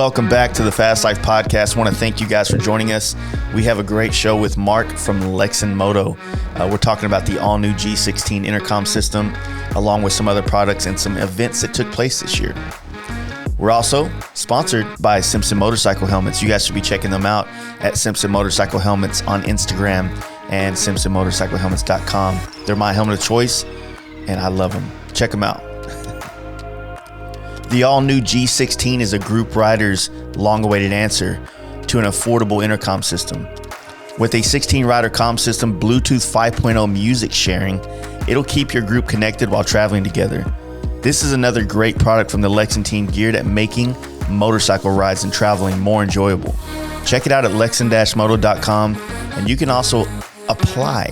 welcome back to the Fast Life Podcast. I want to thank you guys for joining us. We have a great show with Mark from Lexin-Moto. We're talking about the all-new G16 intercom system, along with some other products and some events that took place this year. We're also sponsored by Simpson Motorcycle Helmets. You guys should be checking them out at Simpson Motorcycle Helmets on Instagram and SimpsonMotorcycleHelmets.com. They're my helmet of choice, and I love them. Check them out. The all-new G16 is a group rider's long-awaited answer to an affordable intercom system. With a 16-rider comm system, Bluetooth 5.0 music sharing, it'll keep your group connected while traveling together. This is another great product from the Lexin team geared at making motorcycle rides and traveling more enjoyable. Check it out at Lexin-Moto.com, and you can also apply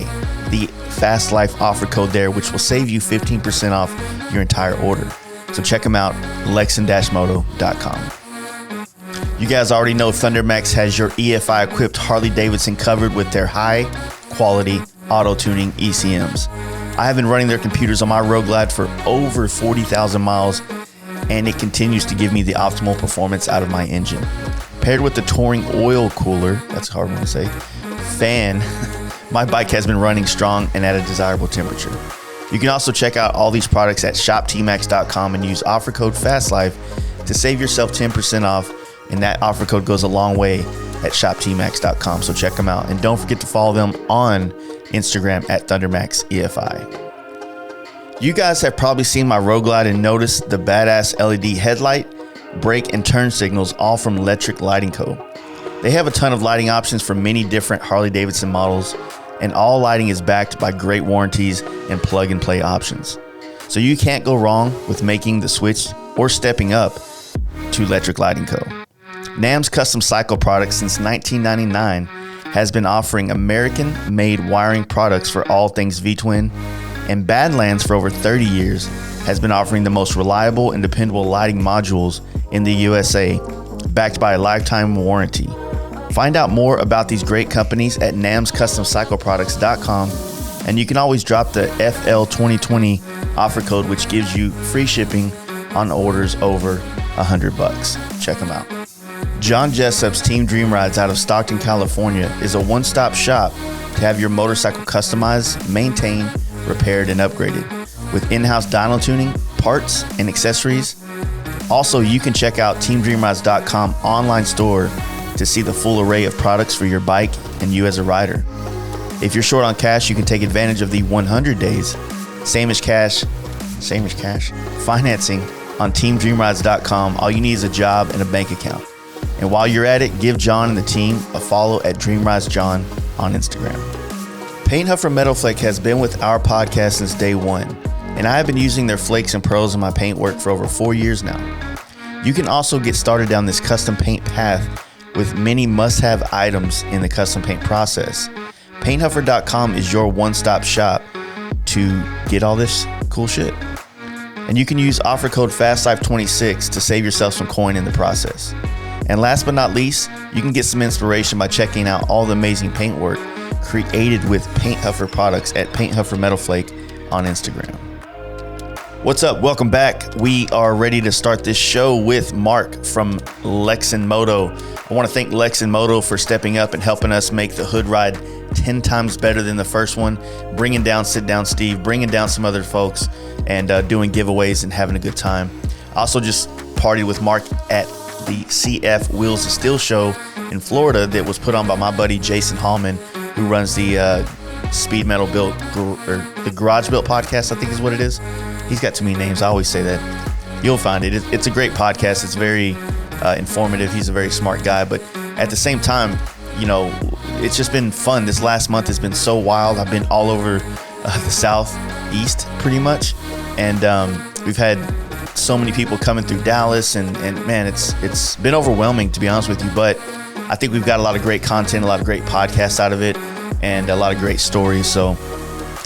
the Fast Life offer code there, which will save you 15% off your entire order. So check them out, Lexin-Moto.com. You guys already know thundermax has your EFI-equipped Harley-Davidson covered with their high-quality auto-tuning ECMs. I have been running their computers on my Road Glide for over 40,000 miles, and it continues to give me the optimal performance out of my engine. Paired with the touring oil cooler, that's a hard one to say, fan, my bike has been running strong and at a desirable temperature. You can also check out all these products at shoptmax.com and use offer code FASTLIFE to save yourself 10% off, and that offer code goes a long way at shoptmax.com, so check them out. And don't forget to follow them on Instagram at thundermaxefi. You guys have probably seen my Road Glide and noticed the badass LED headlight, brake, and turn signals, all from Letric Lighting Co. They have a ton of lighting options for many different Harley-Davidson models, and all lighting is backed by great warranties and plug-and-play options. So you can't go wrong with making the switch or stepping up to Letric Lighting Co. NAM's Custom Cycle products since 1999 has been offering American-made wiring products for all things V-twin, and Badlands for over 30 years has been offering the most reliable and dependable lighting modules in the USA, backed by a lifetime warranty. Find out more about these great companies at namscustomcycleproducts.com, and you can always drop the FL2020 offer code, which gives you free shipping on orders over $100. Check them out. John Jessup's Team Dream Rides out of Stockton, California is a one-stop shop to have your motorcycle customized, maintained, repaired, and upgraded with in-house dyno tuning, parts, and accessories. Also, you can check out teamdreamrides.com online store to see the full array of products for your bike and you as a rider. If you're short on cash, you can take advantage of the 100 days same as cash financing on teamdreamrides.com. All you need is a job and a bank account. And while you're at it, give John and the team a follow at DreamRideJohn on Instagram. Paint Huffer Metal Flake has been with our podcast since day one, and I have been using their flakes and pearls in my paint work for over 4 years now. You can also get started down this custom paint path with many must-have items in the custom paint process. PaintHuffer.com is your one-stop shop to get all this cool shit. And you can use offer code FASTLIFE26 to save yourself some coin in the process. And last but not least, you can get some inspiration by checking out all the amazing paint work created with Paint Huffer products at Paint Huffer Metal Flake on Instagram. What's up? Welcome back. We are ready to start this show with Mark from Lexin-Moto. I want to thank Lexin-Moto for stepping up and helping us make the hood ride 10 times better than the first one, bringing down Sit Down Steve, bringing down some other folks, and doing giveaways and having a good time. I also just partied with Mark at the CF Wheels of Steel show in Florida that was put on by my buddy Jason Hallman, who runs the Speed Metal Built, or the Garage Built podcast, I think is what it is. He's got too many names. I always say that. You'll find it. It's a great podcast. It's very informative. He's a very smart guy. But at the same time, you know, it's just been fun. This last month has been so wild. I've been all over the southeast pretty much. And we've had so many people coming through Dallas. And man, it's been overwhelming, to be honest with you. But I think we've got a lot of great content, a lot of great podcasts out of it, and a lot of great stories. So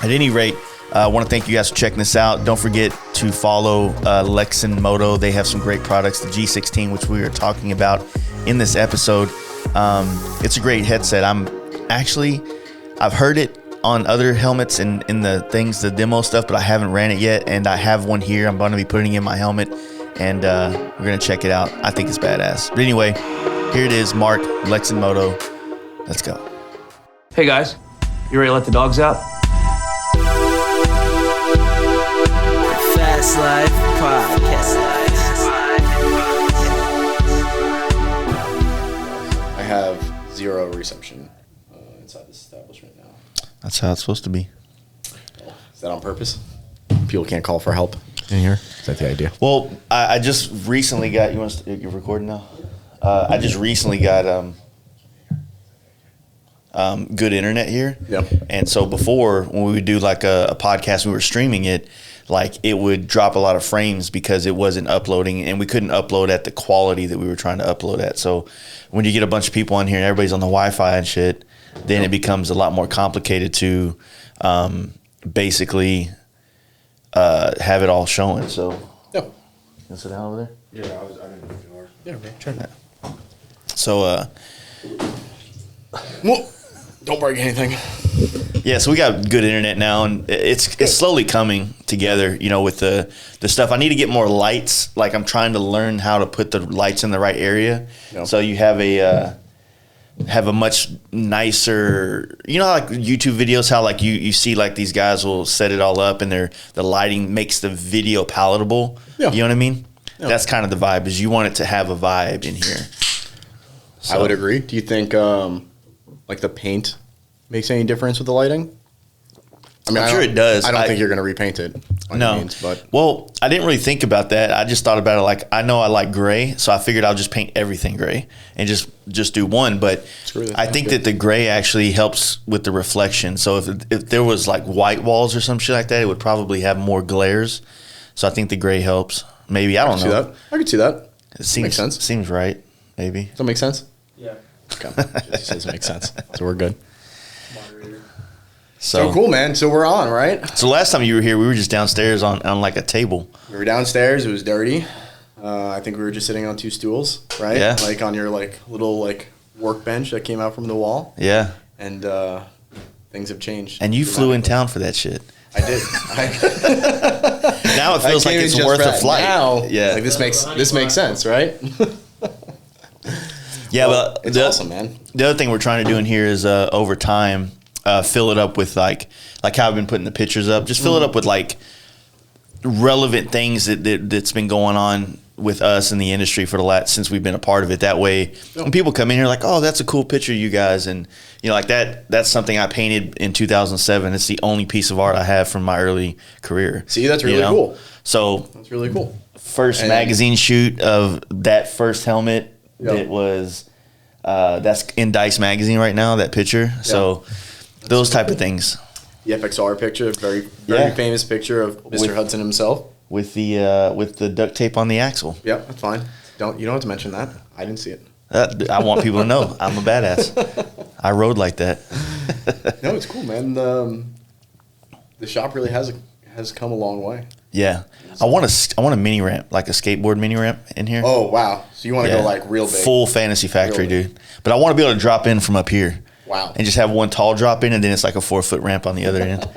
at any rate, I want to thank you guys for checking this out. Don't forget to follow Lexin-Moto. They have some great products. The G16, which we are talking about in this episode. It's a great headset. I've heard it on other helmets and in the things, the demo stuff, but I haven't ran it yet. And I have one here. I'm going to be putting in my helmet. and we're gonna check it out. I think it's badass. But anyway, here it is, Mark, Lexin-Moto. Let's go. Hey guys, you ready to let the dogs out? Fast Life Podcast. I have 0 reception inside this establishment now. That's how it's supposed to be. Oh, is that on purpose? People can't call for help in here? Is that the idea? Well, I just recently got, you're recording now? I just recently got good internet here. Yep. And so before, when we would do like a podcast, we were streaming it, like it would drop a lot of frames because it wasn't uploading, and we couldn't upload at the quality that we were trying to upload at. So when you get a bunch of people on here and everybody's on the Wi-Fi and shit, then it becomes a lot more complicated to basically have it all showing. So Yep. you can sit down over there. Yeah, I didn't know you were. Yeah, man, try that. So Well, don't break anything. yeah, so we got good internet now, and it's slowly coming together, you know, with the stuff. I need to get more lights. Like, I'm trying to learn how to put the lights in the right area. Yep. So you have a much nicer, you know, how like YouTube videos, how like you see like these guys will set it all up and the lighting makes the video palatable. Yeah. You know what I mean? Yeah. That's kind of the vibe, is you want it to have a vibe in here. I would agree. Do you think like the paint makes any difference with the lighting? I mean, I'm sure it does. I don't think you're going to repaint it. By No. any means, but Well, I didn't really think about that. I just thought about it like, I know I like gray, so I figured I'll just paint everything gray and just do one. But Screw that. I think that the gray actually helps with the reflection. So if there was like white walls or some shit like that, it would probably have more glares. So I think the gray helps. Maybe, I don't see know. that. I could see that. It seems, Makes sense. Seems right, maybe. Does that make sense? Yeah. Okay. Just says it makes sense. So we're good. Moderator. So cool, man. So we're on, right? So last time you were here, we were just downstairs on like a table. We were downstairs. It was dirty. I think we were just sitting on 2 stools, right? Yeah. Like on your like little like workbench that came out from the wall. Yeah. And things have changed. And you flew in town for that shit. I did. Now it feels like it's worth a flight. Now, Yeah. like this makes sense, right? Yeah, Well, but it's awesome, man. The other thing we're trying to do in here is over time, fill it up with like how I've been putting the pictures up. Just fill it up with like relevant things that's been going on with us in the industry for the last, since we've been a part of it. That way, when people come in here, like, oh, that's a cool picture, you guys, and you know, like that's something I painted in 2007. It's the only piece of art I have from my early career. See, that's really you know? cool. So That's really cool. first And- magazine shoot of that first helmet. Yep. It was that's in Dice magazine right now, that picture. So those type of things The FXR picture, very Yeah. famous picture of Mr. With- Hudson himself. with the duct tape on the axle. Yep, that's fine. You don't have to mention that. I didn't see it. I want people to know I'm a badass. I rode like that. No, it's cool, man. The shop really has come a long way. Yeah, I want a mini ramp, like a skateboard mini ramp in here. Oh wow! So you want to Yeah. go like real big? Full Fantasy Factory, Real big. dude. But I want to be able to drop in from up here. Wow. And just have one tall drop in, and then it's like a 4-foot ramp on the other end.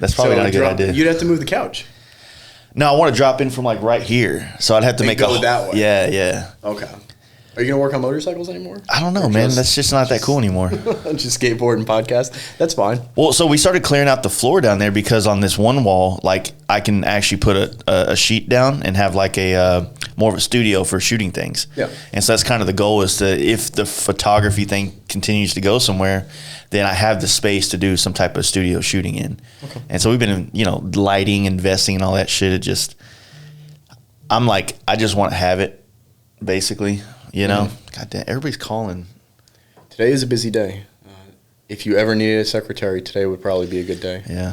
That's probably not a good idea. You'd have to move the couch. No, I want to drop in from like right here, so I'd have to And make go that way. Yeah, yeah. Okay. Are you gonna work on motorcycles anymore? I don't know, Or man. That's just not that cool anymore. just skateboard and podcast. That's fine. Well, so we started clearing out the floor down there because on this one wall, like I can actually put a sheet down and have like a more of a studio for shooting things. Yeah. And so that's kind of the goal, is to, if the photography thing continues to go somewhere, then I have the space to do some type of studio shooting in. Okay. And so we've been, lighting, investing, and all that shit. It just, I'm like, I just want to have it, basically. God damn, everybody's calling. Today is a busy day. If you ever needed a secretary, today would probably be a good day Yeah.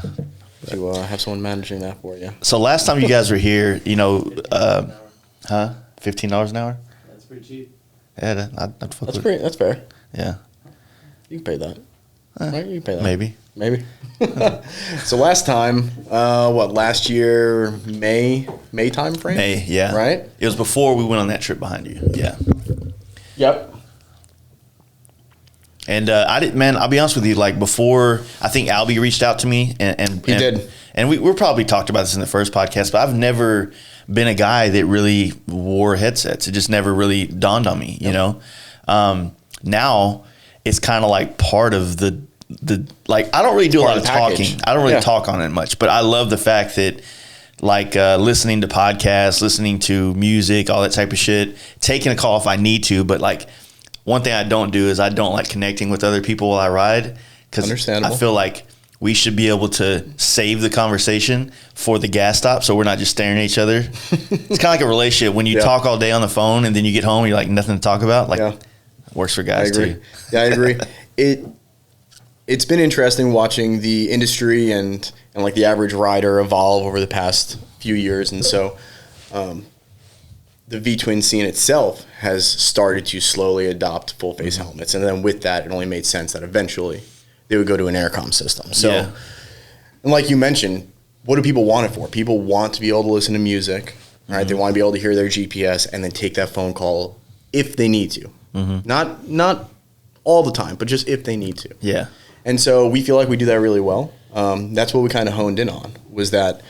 to have someone managing that for you. So last time you guys were here, $15 an hour? That's pretty cheap. Yeah, I'd fuck with it. That's fair. Yeah, You can pay that. Right? You can pay that. maybe. So last time, last year, May time frame? May, yeah. Right? It was before we went on that trip behind you. Yeah. Yep. And I didn't, man, I'll be honest with you, like before, I think Albie reached out to me and He did. And we're probably talked about this in the first podcast, but I've never been a guy that really wore headsets. It just never really dawned on me, you know? Now it's kind of like part of the like, I don't really do a lot of talking. I don't really talk on it much, but I love the fact that like listening to podcasts, listening to music, all that type of shit, taking a call if I need to. But like one thing I don't do is I don't like connecting with other people while I ride, because I feel like we should be able to save the conversation for the gas stop, so we're not just staring at each other. It's kind of like a relationship. When you talk all day on the phone and then you get home, you're like nothing to talk about. Like it works for guys too. Yeah, I agree. It's been interesting watching the industry and like the average rider evolve over the past few years. And so the V-twin scene itself has started to slowly adopt full face helmets. And then with that, it only made sense that eventually they would go to an intercom system. So, and like you mentioned, what do people want it for? People want to be able to listen to music, right? They want to be able to hear their GPS and then take that phone call if they need to. Not all the time, but just if they need to. Yeah. And so we feel like we do that really well. That's what we kind of honed in on, was that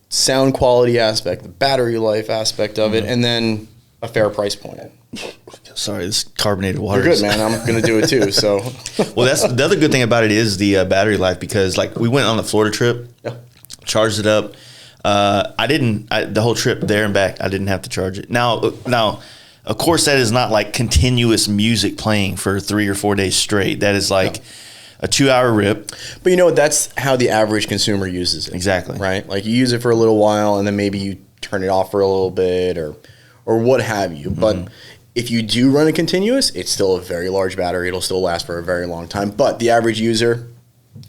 sound quality aspect, the battery life aspect of it, and then a fair price point. Sorry, this carbonated water. You're good, man. I'm going to do it too. So, well, that's the other good thing about it is the battery life, because like we went on the Florida trip, charged it up. The whole trip there and back, I didn't have to charge it. Now, of course, that is not like continuous music playing for 3 or 4 days straight. That is like a 2-hour rip. But you know, that's how the average consumer uses it. Exactly. Right? Like you use it for a little while and then maybe you turn it off for a little bit or what have you. But if you do run it continuous, it's still a very large battery. It'll still last for a very long time. But the average user,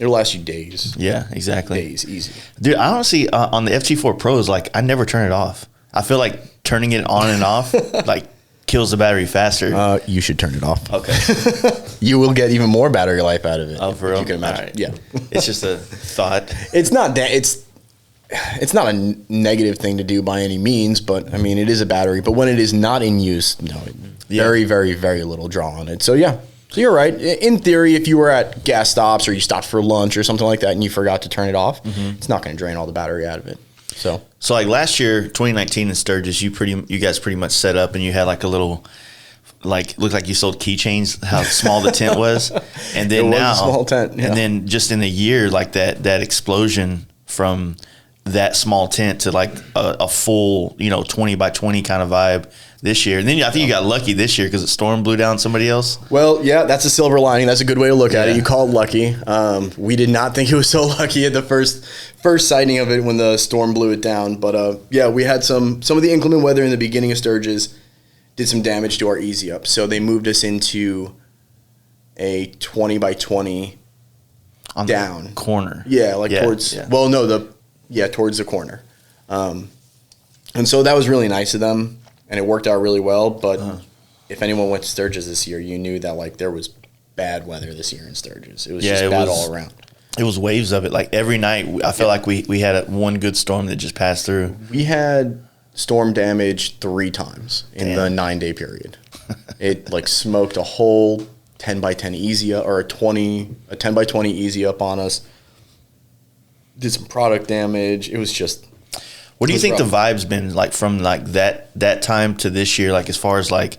it'll last you days. Yeah, exactly. Days, easy. Dude, I honestly, on the FT4 Pros, like I never turn it off. I feel like turning it on and off, like, kills the battery faster. You should turn it off. Okay. You will get even more battery life out of it. Oh, for real? You can imagine. Right. Yeah. It's just a thought. It's not that. It's not a negative thing to do by any means, but I mean, it is a battery. But when it is not in use, no, very, very, very little draw on it. So yeah. So you're right. In theory, if you were at gas stops or you stopped for lunch or something like that and you forgot to turn it off, it's not going to drain all the battery out of it. So like last year, 2019 in Sturgis, you guys pretty much set up and you had like a little, like, looked like you sold keychains, how small the tent was. And then a small tent. Yeah. And then just in a year, like that explosion from that small tent to like a full, 20 by 20 kind of vibe this year. And then I think you got lucky this year because the storm blew down somebody else. Well, yeah, that's a silver lining. That's a good way to look at it. You called lucky. We did not think it was so lucky at the first sighting of it when the storm blew it down. But yeah, we had some of the inclement weather in the beginning of Sturgis did some damage to our easy up. So they moved us into a 20 by 20 on down the corner. Yeah, towards towards the corner. And so that was really nice of them. And it worked out really well, but if anyone went to Sturgis this year, you knew that like there was bad weather this year in Sturgis. It was just bad all around. It was waves of it. Like every night, I feel like we had one good storm that just passed through. We had storm damage 3 times in the 9-day period. It like smoked a whole 10 by 10 easy up, or a 10 by 20 easy up on us. Did some product damage. It was just. What do you think the vibe's been like from like that time to this year? Like as far as like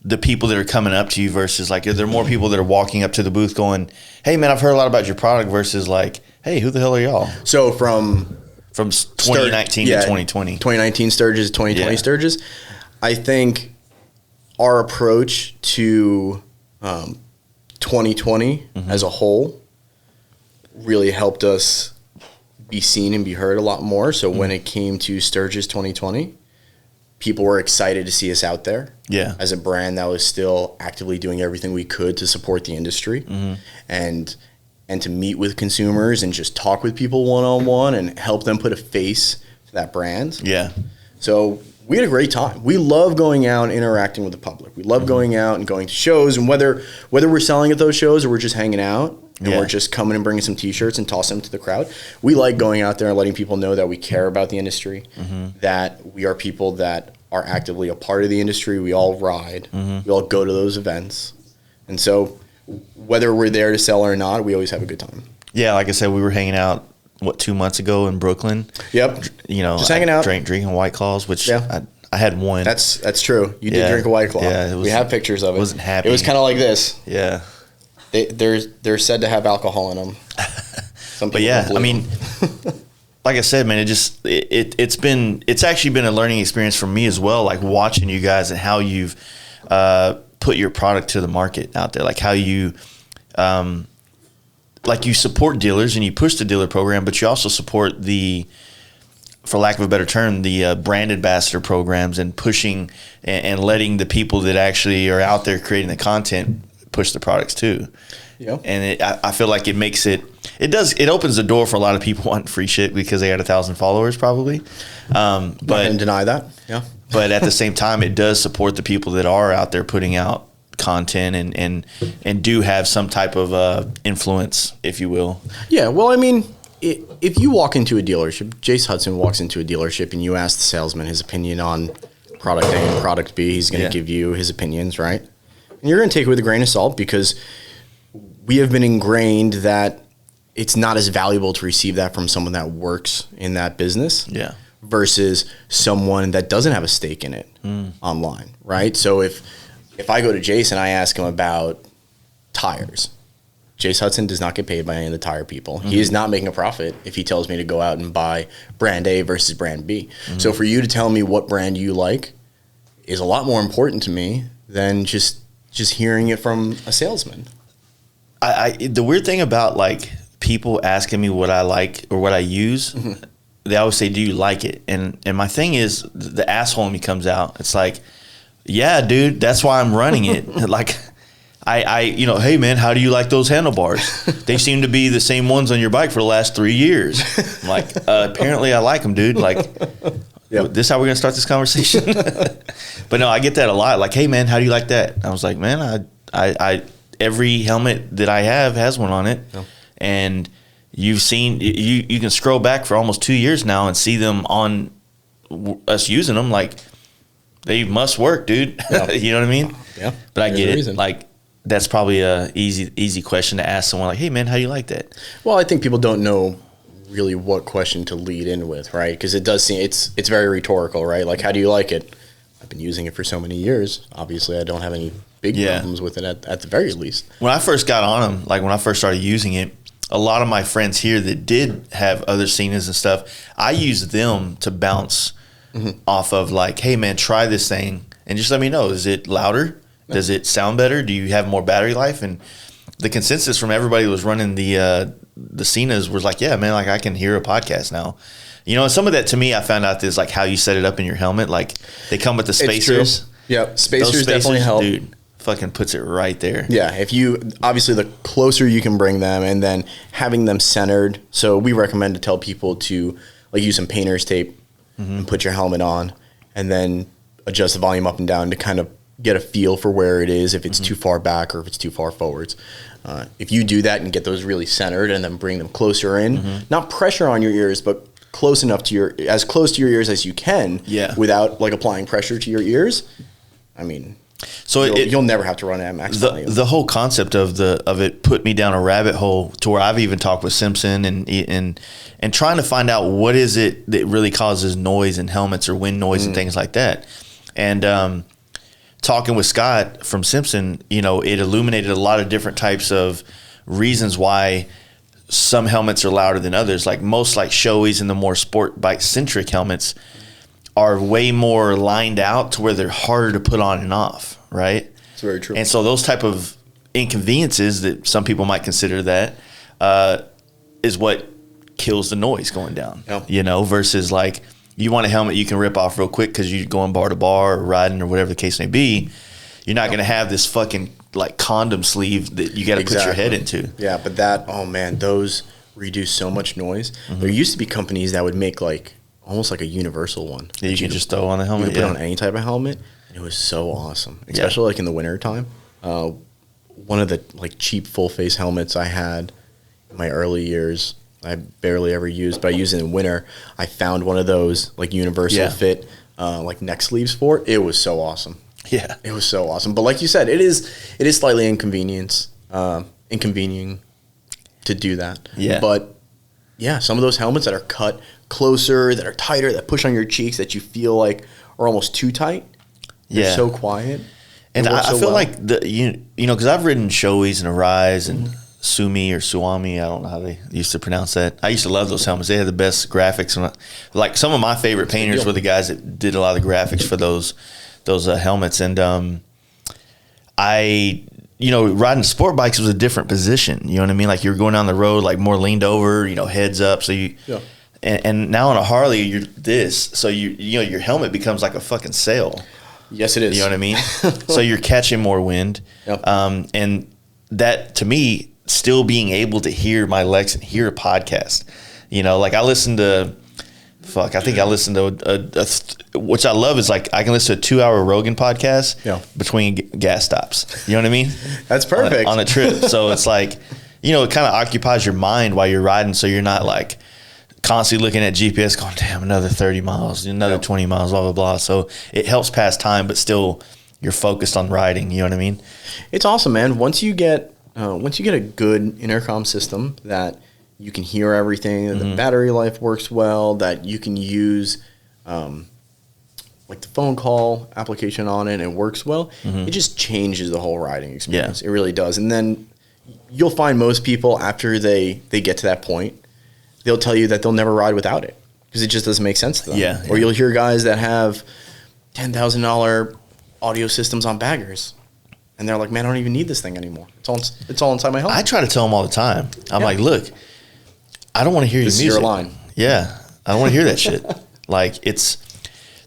the people that are coming up to you versus like, are there more people that are walking up to the booth going, "Hey man, I've heard a lot about your product," versus like, "Hey, who the hell are y'all?" So from 2019 to 2020, 2019 Sturgis, 2020 Sturgis, I think our approach to 2020 as a whole really helped us be seen and be heard a lot more. So when it came to Sturgis 2020, people were excited to see us out there as a brand that was still actively doing everything we could to support the industry and to meet with consumers and just talk with people one-on-one and help them put a face to that brand. Yeah. So we had a great time. We love going out and interacting with the public. We love going out and going to shows, and whether we're selling at those shows or we're just hanging out, and we're just coming and bringing some T-shirts and tossing them to the crowd. We like going out there and letting people know that we care about the industry, that we are people that are actively a part of the industry. We all ride. We all go to those events. And so whether we're there to sell or not, we always have a good time. Yeah, like I said, we were hanging out 2 months ago in Brooklyn. Yep. You know, just hanging out, drinking White Claws, which I had one. That's true. You did drink a White Claw. Yeah, we have pictures of it. Wasn't happy. It was kind of like this. Yeah. They're said to have alcohol in them. But yeah, I mean, like I said, man, it's actually been a learning experience for me as well. Like watching you guys and how you've put your product to the market out there, like how you you support dealers and you push the dealer program, but you also support for lack of a better term, the brand ambassador programs and pushing and letting the people that actually are out there creating the content push the products too. Yeah. And I feel like it makes it opens the door for a lot of people wanting free shit because they had 1,000 followers probably. But I can deny that. Yeah. But at the same time, it does support the people that are out there putting out content and do have some type of influence, if you will. Yeah. Well, I mean, if you walk into a dealership, Jace Hudson walks into a dealership and you ask the salesman his opinion on product A and product B, he's going to give you his opinions, right? And you're going to take it with a grain of salt because we have been ingrained that it's not as valuable to receive that from someone that works in that business versus someone that doesn't have a stake in it online, right? So if I go to Jace and I ask him about tires, Jace Hudson does not get paid by any of the tire people. He is not making a profit if he tells me to go out and buy brand A versus brand B. So for you to tell me what brand you like is a lot more important to me than just hearing it from a salesman. The weird thing about like people asking me what I like or what I use, they always say, "Do you like it?" And my thing is, the asshole in me comes out. It's like, yeah, dude, that's why I'm running it. Like, hey man, how do you like those handlebars? They seem to be the same ones on your bike for the last 3 years. I'm like, apparently I like them, dude. Like, this is how we're gonna start this conversation. But no, I get that a lot. Like, hey man, how do you like that? I was like, man, I every helmet that I have has one on it, and you've seen you can scroll back for almost 2 years now and see them on us using them. Like, they must work, dude. You know what I mean? Yeah. But I get it. Like, that's probably a easy question to ask someone. Like, hey man, how do you like that? Well, I think people don't know really what question to lead in with, right? Because it does seem it's very rhetorical, right? Like, how do you like it? I've been using it for so many years. Obviously, I don't have any big problems with it at the very least. When I first got on them, like when I first started using it, a lot of my friends here that did have other Cenas and stuff, I used them to bounce off of, like, hey man, try this thing and just let me know. Is it louder? Does it sound better? Do you have more battery life? And the consensus from everybody who was running the Cenas was like, yeah, man, like I can hear a podcast now. You know, and some of that to me, I found out is like how you set it up in your helmet. Like, they come with the spacers. Yep, spacers definitely help. Dude, fucking puts it right there. Yeah, if you, obviously the closer you can bring them and then having them centered. So we recommend to tell people to like use some painter's tape and put your helmet on and then adjust the volume up and down to kind of get a feel for where it is, if it's too far back or if it's too far forwards. If you do that and get those really centered and then bring them closer in, not pressure on your ears, but close enough to as close to your ears as you can without like applying pressure to your ears. I mean, so you'll never have to run at max volume. The whole concept of it put me down a rabbit hole to where I've even talked with Simpson and trying to find out what is it that really causes noise in helmets or wind noise and things like that. And talking with Scott from Simpson, you know, it illuminated a lot of different types of reasons why some helmets are louder than others. Like most like Shoeies and the more sport bike centric helmets are way more lined out to where they're harder to put on and off, right? It's very true. And so those type of inconveniences that some people might consider that is what kills the noise going down, you know, versus like you want a helmet you can rip off real quick because you're going bar to bar or riding or whatever the case may be. You're not going to have this fucking like condom sleeve that you got to put your head into. Yeah, but that, oh man, those reduce so much noise. There used to be companies that would make like almost like a universal one. Yeah, you could just throw on a helmet. You could put on any type of helmet. And it was so awesome, especially like in the winter time. One of the like cheap full face helmets I had in my early years, I barely ever used, but I used it in winter. I found one of those like universal fit like neck sleeves for it. It was so awesome. Yeah, it was so awesome. But like you said, it is slightly inconvenieting to do that. Yeah, but Yeah, some of those helmets that are cut closer, that are tighter, that push on your cheeks, that you feel like are almost too tight. They're so quiet. And I feel like you know, because I've ridden Shoeis and Arise and Sumi or Suami. I don't know how they used to pronounce that. I used to love those helmets. They had the best graphics. And like some of my favorite painters were the guys that did a lot of the graphics for those helmets. And you know, riding sport bikes was a different position. You know what I mean? Like you were going down the road, like more leaned over, you know, heads up. So and now on a Harley, you're this. So you know, your helmet becomes like a fucking sail. Yes, it is. You know what I mean? So you're catching more wind. Yep. And that, to me, still being able to hear my Lexin, hear a podcast. You know, like I listen to, which I love is like I can listen to a 2-hour Rogan podcast between gas stops. You know what I mean? That's perfect. On a trip. So it's like, you know, it kind of occupies your mind while you're riding, so you're not like constantly looking at GPS going, damn, another 30 miles, another 20 miles, blah, blah, blah. So it helps pass time, but still you're focused on riding. You know what I mean? It's awesome, man. Once you get a good intercom system that you can hear everything, that the battery life works well, that you can use like the phone call application on it and it works well, it just changes the whole riding experience. It really does. And then you'll find most people after they get to that point, they'll tell you that they'll never ride without it because it just doesn't make sense to them. Or you'll hear guys that have $10,000 audio systems on baggers, and they're like, "Man, I don't even need this thing anymore. It's all inside my helmet." I try to tell them all the time. I'm like, "Look, I don't want to hear your music. This is your line." Yeah, I don't want to hear that shit. Like it's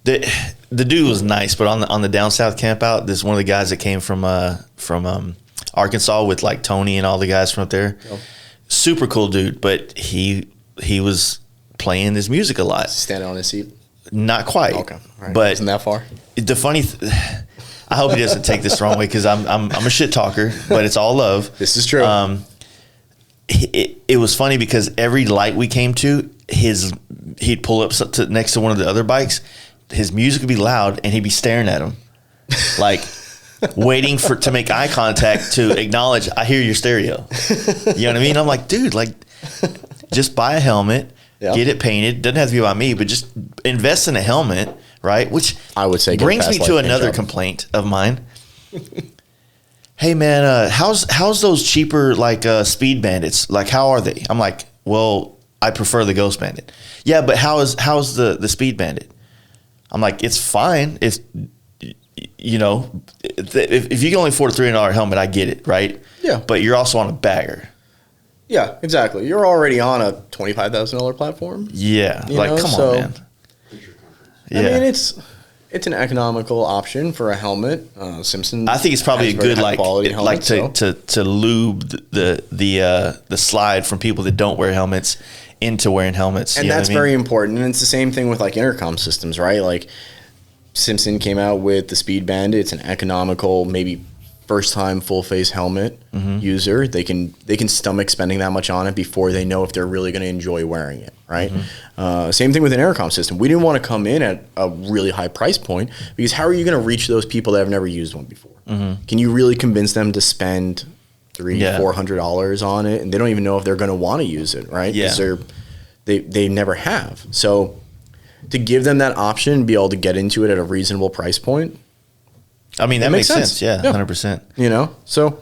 the dude was nice, but on the down south camp out, this one of the guys that came from Arkansas with like Tony and all the guys from up there. Super cool dude, but he was playing his music a lot. Standing on his seat? Not quite. Okay. Right. But isn't that far? The funny I hope he doesn't take this the wrong way because I'm a shit talker, but it's all love. This is true. It was funny because every light we came to, he'd pull up next to one of the other bikes. His music would be loud, and he'd be staring at him, like waiting to make eye contact to acknowledge, I hear your stereo. You know what I mean? I'm like, dude, like, just buy a helmet, get it painted. Doesn't have to be by me, but just invest in a helmet, right? Which I would say brings me to another complaint of mine. Hey man, how's those cheaper like Speed Bandits? Like, how are they? I'm like, well, I prefer the Ghost Bandit. Yeah, but how's the Speed Bandit? I'm like, it's fine. If you know, if you can only afford a $300 helmet, I get it, right? Yeah. But you're also on a bagger. Yeah, exactly. You're already on a $25,000 platform. Yeah, like come on, man. Yeah. I mean, it's an economical option for a helmet. Simpson. I think it's probably a good to lube the slide from people that don't wear helmets into wearing helmets. And that's very important. And it's the same thing with like intercom systems, right? Like Simpson came out with the Speed Bandit. It's an economical, maybe first time full face helmet user. They can stomach spending that much on it before they know if they're really going to enjoy wearing it, right? Same thing with an intercom system. We didn't want to come in at a really high price point because how are you going to reach those people that have never used one before? Can you really convince them to spend $300-$400 on it, and they don't even know if they're going to want to use it, right? Because they never have. So to give them that option and be able to get into it at a reasonable price point, I mean, that makes sense. Yeah, 100%. You know, so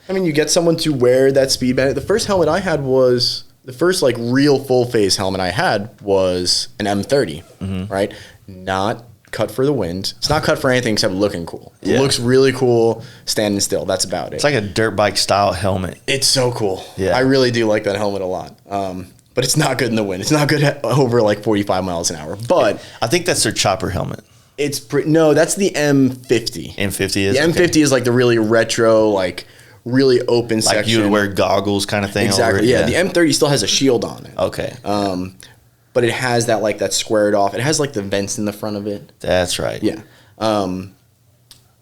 I mean, you get someone to wear that Speed Bandit. The first helmet I had was the first like real full face helmet I had was an M30, right? Not cut for the wind. It's not cut for anything except looking cool. It looks really cool standing still. That's about it. It's like a dirt bike style helmet. It's so cool. Yeah, I really do like that helmet a lot. But it's not good in the wind. It's not good over like 45 miles an hour. But I think that's their chopper helmet. No, that's the M50. M50 is? The M50 is like the really retro, like really open section. Like you would wear goggles kind of thing? Exactly, over it? Yeah. The M30 still has a shield on it. Okay. But it has that like that squared off. It has like the vents in the front of it. That's right. Yeah.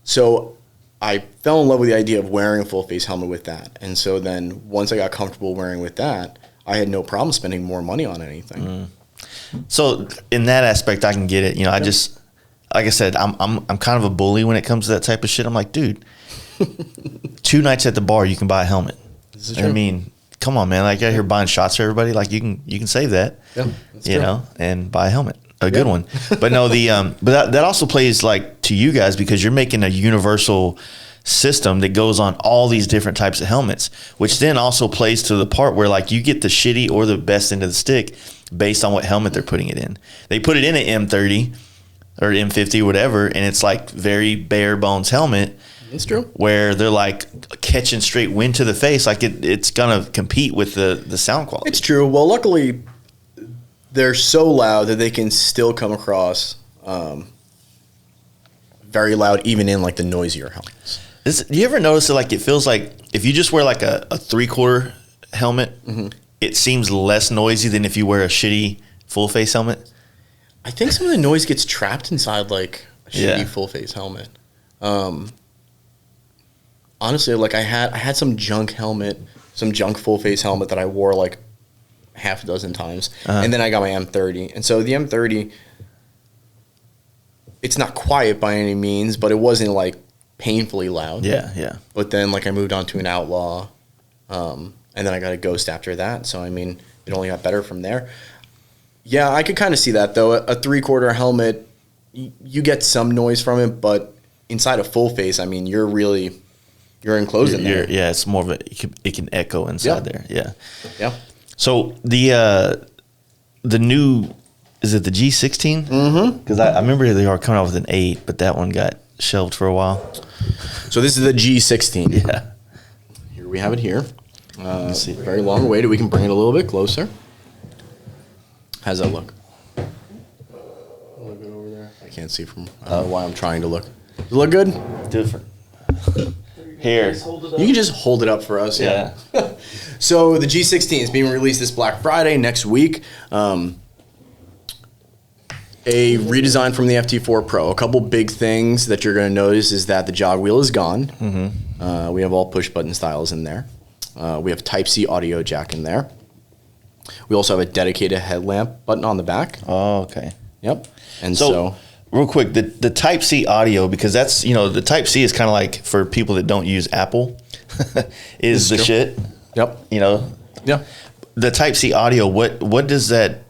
So I fell in love with the idea of wearing a full face helmet with that. And so then once I got comfortable wearing with that, I had no problem spending more money on anything. So in that aspect, I can get it. You know, I just, like I said, I'm kind of a bully when it comes to that type of shit. I'm like, dude, 2 nights at the bar, you can buy a helmet. This is true. I mean, come on, man. Like, out here buying shots for everybody. Like, you can save that, you know, and buy a helmet. A good one. But no, but that also plays like to you guys because you're making a universal system that goes on all these different types of helmets, which then also plays to the part where like you get the shitty or the best end of the stick based on what helmet they're putting it in. They put it in an M30 or M50, whatever, and it's like very bare bones helmet. It's true. Where they're like catching straight wind to the face, like it's gonna compete with the sound quality. It's true. Well, luckily, they're so loud that they can still come across very loud, even in like the noisier helmets. Do you ever notice that like it feels like if you just wear like a 3/4 helmet, it seems less noisy than if you wear a shitty full face helmet? I think some of the noise gets trapped inside like a shitty full face helmet. Honestly, like I had some junk full face helmet that I wore like half a dozen times, and then I got my M30, and so the M30, it's not quiet by any means, but it wasn't like painfully loud. Yeah. But then like I moved on to an Outlaw, and then I got a Ghost after that. So I mean, it only got better from there. Yeah, I could kind of see that though. A 3/4 helmet, you get some noise from it, but inside a full face, I mean, you're enclosed in there. Yeah, it's more of it can echo inside there. Yeah. So the new, is it the G16? Mm-hmm. Because I remember they were coming out with an 8, but that one got shelved for a while. So this is the G16. Yeah. Here we have it here. Very long awaited. We can bring it a little bit closer. How's that look? A little bit over there. I can't see from why I'm trying to look. Does it look good? Different. Here. You can just hold it up for us. Yeah. So the G16 is being released this Black Friday next week. A redesign from the FT4 Pro. A couple big things that you're going to notice is that the jog wheel is gone. Mm-hmm. We have all push button styles in there. We have Type-C audio jack in there. We also have a dedicated headlamp button on the back. Oh, okay. Yep. And so real quick, the Type-C audio, because that's, the Type-C is kind of like for people that don't use Apple, is the shit. Yep. Yeah. The Type-C audio, what does that,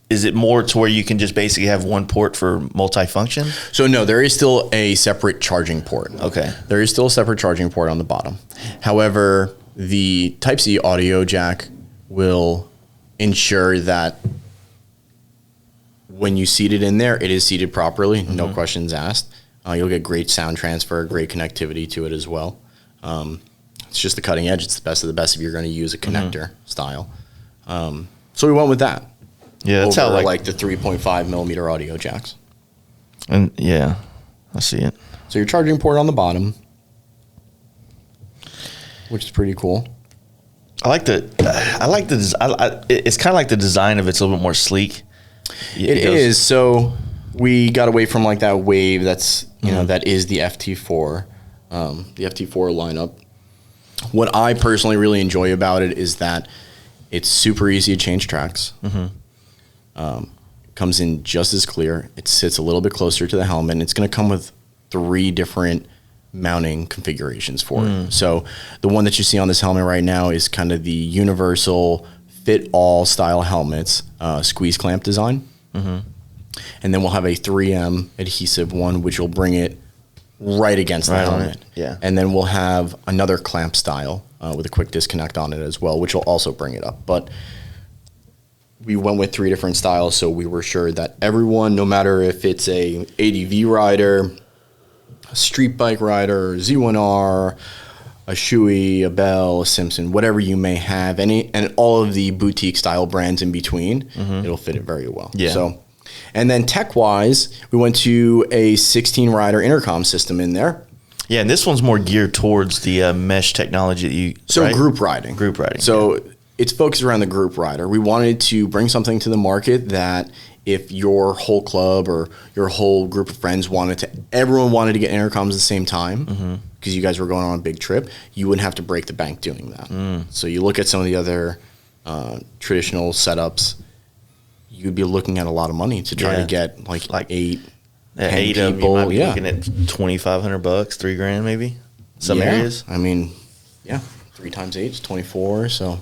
is it more to where you can just basically have one port for multifunction? So no, there is still a separate charging port. Okay. There is still a separate charging port on the bottom. However, the Type-C audio jack will ensure that when you seat it in there, it is seated properly, no questions asked. You'll get great sound transfer, great connectivity to it as well. It's just the cutting edge. It's the best of the best if you're going to use a connector style. So we went with that. Yeah, that's over how like the 3.5 millimeter audio jacks. And yeah, I see it. So your charging port on the bottom, which is pretty cool. It's kind of like the design of it's a little bit more sleek. It is. So we got away from like that wave that's, that is the FT4, the FT4 lineup. What I personally really enjoy about it is that it's super easy to change tracks. Comes in just as clear. It sits a little bit closer to the helmet, and it's going to come with 3 different mounting configurations for it. So the one that you see on this helmet right now is kind of the universal fit-all style helmets, squeeze clamp design. And then we'll have a 3M adhesive one, which will bring it right against the helmet. Yeah. And then we'll have another clamp style with a quick disconnect on it as well, which will also bring it up. But we went with 3 different styles, so we were sure that everyone, no matter if it's a ADV rider, a street bike rider, Z1R, a Shoei, a Bell, a Simpson, whatever you may have, and all of the boutique style brands in between, it'll fit it very well. Yeah. So, and then tech-wise, we went to a 16-rider intercom system in there. Yeah, and this one's more geared towards the mesh technology that you... So right? Group riding. So it's focused around the group rider. We wanted to bring something to the market that if your whole club or your whole group of friends everyone wanted to get intercoms at the same time, because you guys were going on a big trip, you wouldn't have to break the bank doing that. So you look at some of the other traditional setups, you'd be looking at a lot of money to try to get like 8 people. You might be looking at $2,500, $3,000 maybe. Some areas. I mean, yeah. 3 times 8 is 24. So,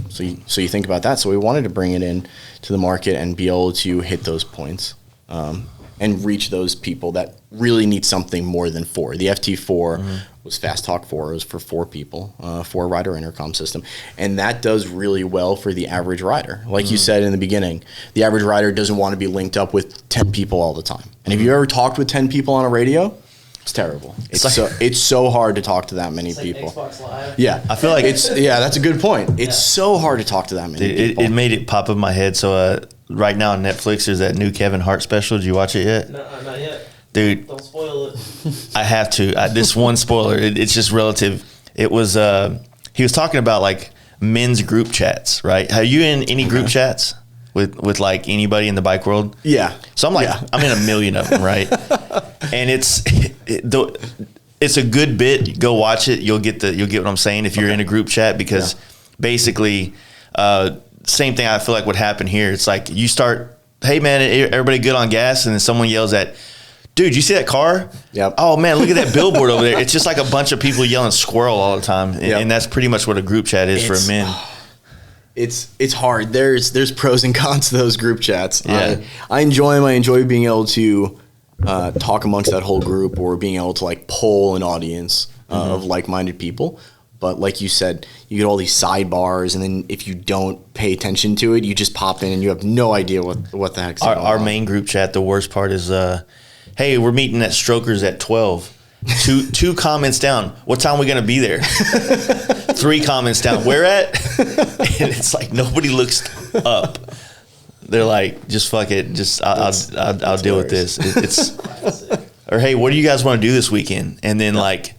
so you think about that. So we wanted to bring it in to the market and be able to hit those points and reach those people that really need something more than 4. The FT4 was Fast Talk 4. It was for 4 people, 4-rider intercom system. And that does really well for the average rider. Like you said in the beginning, the average rider doesn't want to be linked up with 10 people all the time. And if you ever talked with 10 people on a radio, it's terrible. It's so hard to talk to that many people. Xbox Live. Yeah, I feel like that's a good point. It's so hard to talk to that many people. It made it pop in my head. So right now on Netflix, there's that new Kevin Hart special. Did you watch it yet? No, not yet. Dude, don't spoil it. I have to. This one spoiler, it's just relative. It was he was talking about like men's group chats, right? Are you in any group chats with like anybody in the bike world? Yeah. So I'm like, I'm in a million of them, right? And it's a good bit. Go watch it. You'll get what I'm saying if you're in a group chat, because basically same thing I feel like would happen here. It's like you start, hey man, everybody good on gas, and then someone yells at, dude, you see that car? Yep. Oh man, look at that billboard over there. It's just like a bunch of people yelling squirrel all the time. And that's pretty much what a group chat is for men. It's hard. There's pros and cons to those group chats. Yeah. I enjoy them. I enjoy being able to talk amongst that whole group, or being able to like poll an audience of like-minded people. But like you said, you get all these sidebars, and then if you don't pay attention to it, you just pop in and you have no idea what the heck's going on. Our main group chat, the worst part is, hey, we're meeting at Strokers at 12. Two comments down. What time are we going to be there? 3 comments down. Where at? And it's like nobody looks up. They're like, just fuck it. Just I'll deal with this. It's or hey, what do you guys want to do this weekend? And then like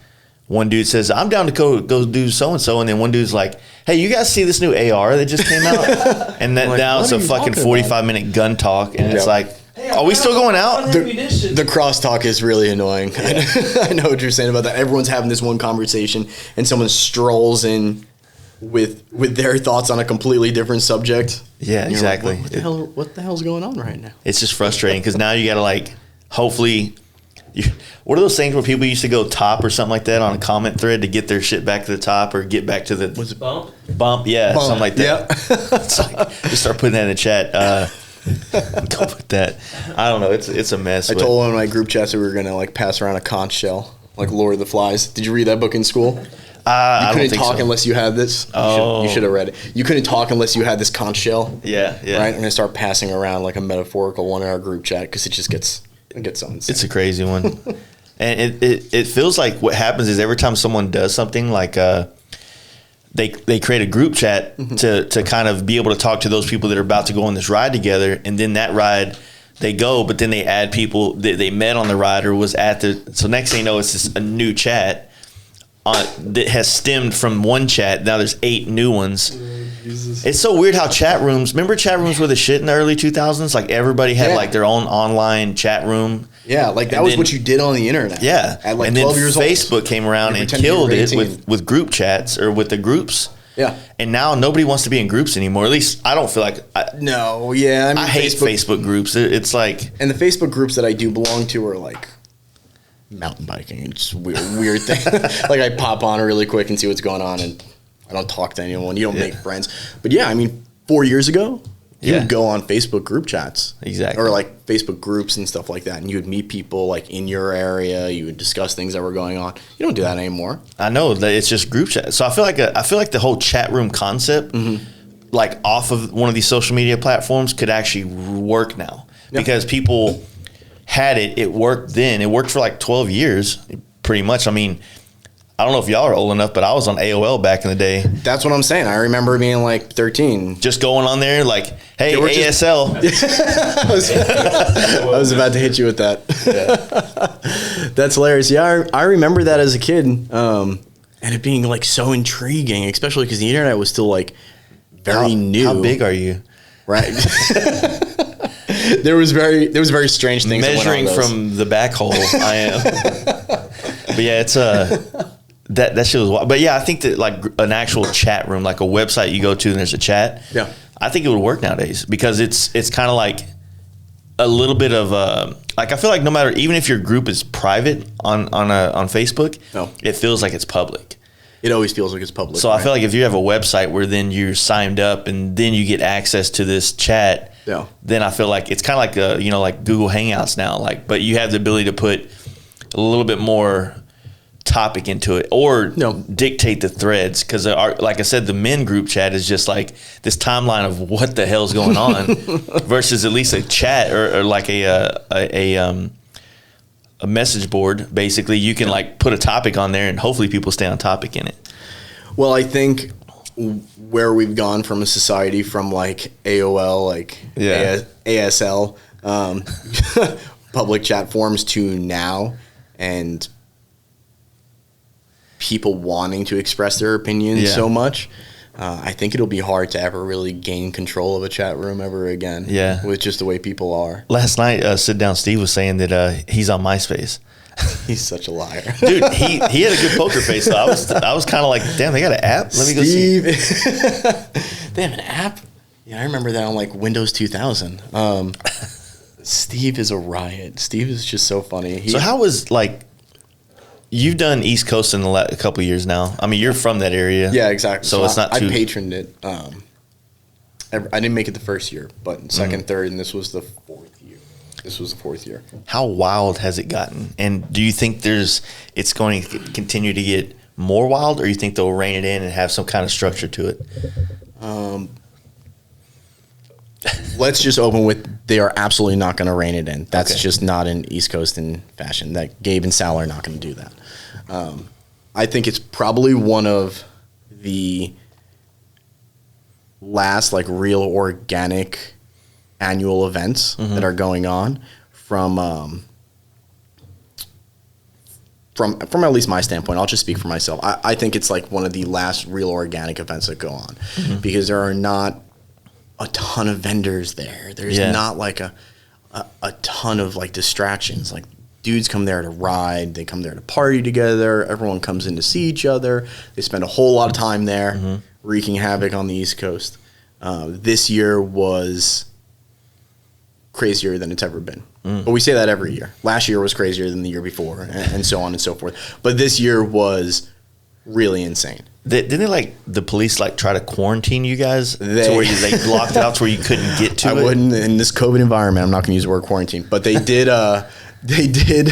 one dude says, I'm down to go do so and so, and then one dude's like, hey, you guys see this new AR that just came out? And then like, now it's a fucking 45-minute gun talk, and it's like, hey, are we still going out? The crosstalk is really annoying. Yeah. I know what you're saying about that. Everyone's having this one conversation, and someone strolls in with their thoughts on a completely different subject. Yeah, exactly. Like, what the hell's going on right now? It's just frustrating because now you got to like, hopefully, what are those things where people used to go top or something like that on a comment thread to get their shit back to the top or get back to the what's it, bump? Yeah, something like that. Yeah. It's like, just start putting that in the chat. Go with that. I don't know. It's a mess. I told one of my group chats that we were gonna like pass around a conch shell, like Lord of the Flies. Did you read that book in school? You couldn't talk unless you had this. You should have read it. You couldn't talk unless you had this conch shell. Yeah. Right. I'm gonna start passing around like a metaphorical one in our group chat because it just gets so insane. It's a crazy one, and it feels like what happens is every time someone does something like they create a group chat to kind of be able to talk to those people that are about to go on this ride together, and then that ride they go, but then they add people that they met on the ride or was at the. So next thing you know, it's just a new chat that has stemmed from one chat. Now there's 8 new ones. It's so weird how chat rooms. Remember chat rooms were the shit in the early 2000s? Like everybody had like their own online chat room. Yeah, like that was what you did on the internet. Yeah, at like and 12 then years Facebook old. came around and killed it with group chats or with the groups. Yeah, and now nobody wants to be in groups anymore. At least I don't feel like. I mean, I hate Facebook groups. It's like, and the Facebook groups that I do belong to are like mountain biking. It's a weird thing. Like I pop on really quick and see what's going on, and I don't talk to anyone. You don't make friends. But yeah, I mean, 4 years ago, you would go on Facebook group chats. Exactly. Or like Facebook groups and stuff like that. And you would meet people like in your area. You would discuss things that were going on. You don't do that anymore. I know that it's just group chat. So I feel like the whole chat room concept, like off of one of these social media platforms, could actually work now. Yep. Because people had it. It worked then. It worked for like 12 years, pretty much. I mean, I don't know if y'all are old enough, but I was on AOL back in the day. That's what I'm saying. I remember being like 13. Just going on there like, hey, ASL. I was about to hit you with that. Yeah. That's hilarious. Yeah, I remember that as a kid. And it being like so intriguing, especially because the internet was still like very new. How big are you? Right. There was very strange things. Measuring from the back hole, I am. But yeah, it's that shit was wild. But yeah, I think that like an actual chat room, like a website you go to and there's a chat. Yeah, I think it would work nowadays because it's kind of like a little bit of like I feel like no matter, even if your group is private on Facebook, it feels like it's public. It always feels like it's public. So I feel like if you have a website where then you're signed up and then you get access to this chat, then I feel like it's kind of like like Google Hangouts now. Like, but you have the ability to put a little bit more topic into it or dictate the threads, because like I said, the men group chat is just like this timeline of what the hell's going on versus at least a chat or like a message board. Basically you can like put a topic on there and hopefully people stay on topic in it. Well, I think where we've gone from a society from like AOL, like ASL, public chat forums to now, and people wanting to express their opinions so much, I think it'll be hard to ever really gain control of a chat room ever again. Yeah, with just the way people are. Last night, Sit Down Steve was saying that he's on MySpace. He's such a liar, dude. He had a good poker face. So I was kind of like, damn, they got an app. Let me go see. They have an app. Yeah, I remember that on like Windows 2000. Steve is a riot. Steve is just so funny. So how was like? You've done East Coast in a couple of years now. I mean, you're from that area. Yeah, exactly. So it's not too... I patroned it. I didn't make it the first year, but second, third, and this was the fourth year. This was the fourth year. How wild has it gotten? And do you think it's going to continue to get more wild, or you think they'll rein it in and have some kind of structure to it? Let's just open with they are absolutely not going to rein it in. That's just not in East Coast in fashion. That Gabe and Sal are not going to do that. I think it's probably one of the last like real organic annual events that are going on from at least my standpoint. I'll just speak for myself. I think it's like one of the last real organic events that go on because there are not a ton of vendors there. There's not like a ton of like distractions. Like dudes come there to ride, they come there to party together, everyone comes in to see each other. They spend a whole lot of time there wreaking havoc on the East Coast. This year was crazier than it's ever been. But we say that every year. Last year was crazier than the year before and so on and so forth. But this year was really insane. Didn't they like the police like try to quarantine you guys to where they blocked it out to where you couldn't get to it? I wouldn't in this COVID environment. I'm not going to use the word quarantine, but they did. They did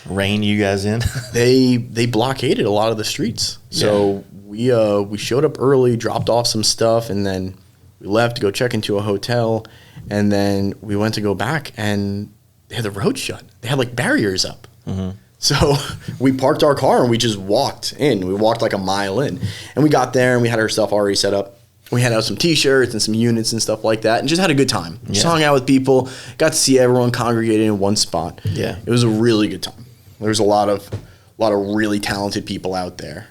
rein you guys in. They blockaded a lot of the streets. So we showed up early, dropped off some stuff, and then we left to go check into a hotel, and then we went to go back, and they had the road shut. They had like barriers up. So we parked our car and we just walked in. We walked like a mile in. And we got there and we had our stuff already set up. We had out some T-shirts and some units and stuff like that and just had a good time. Just hung out with people, got to see everyone congregated in one spot. Yeah. It was a really good time. There was a lot of really talented people out there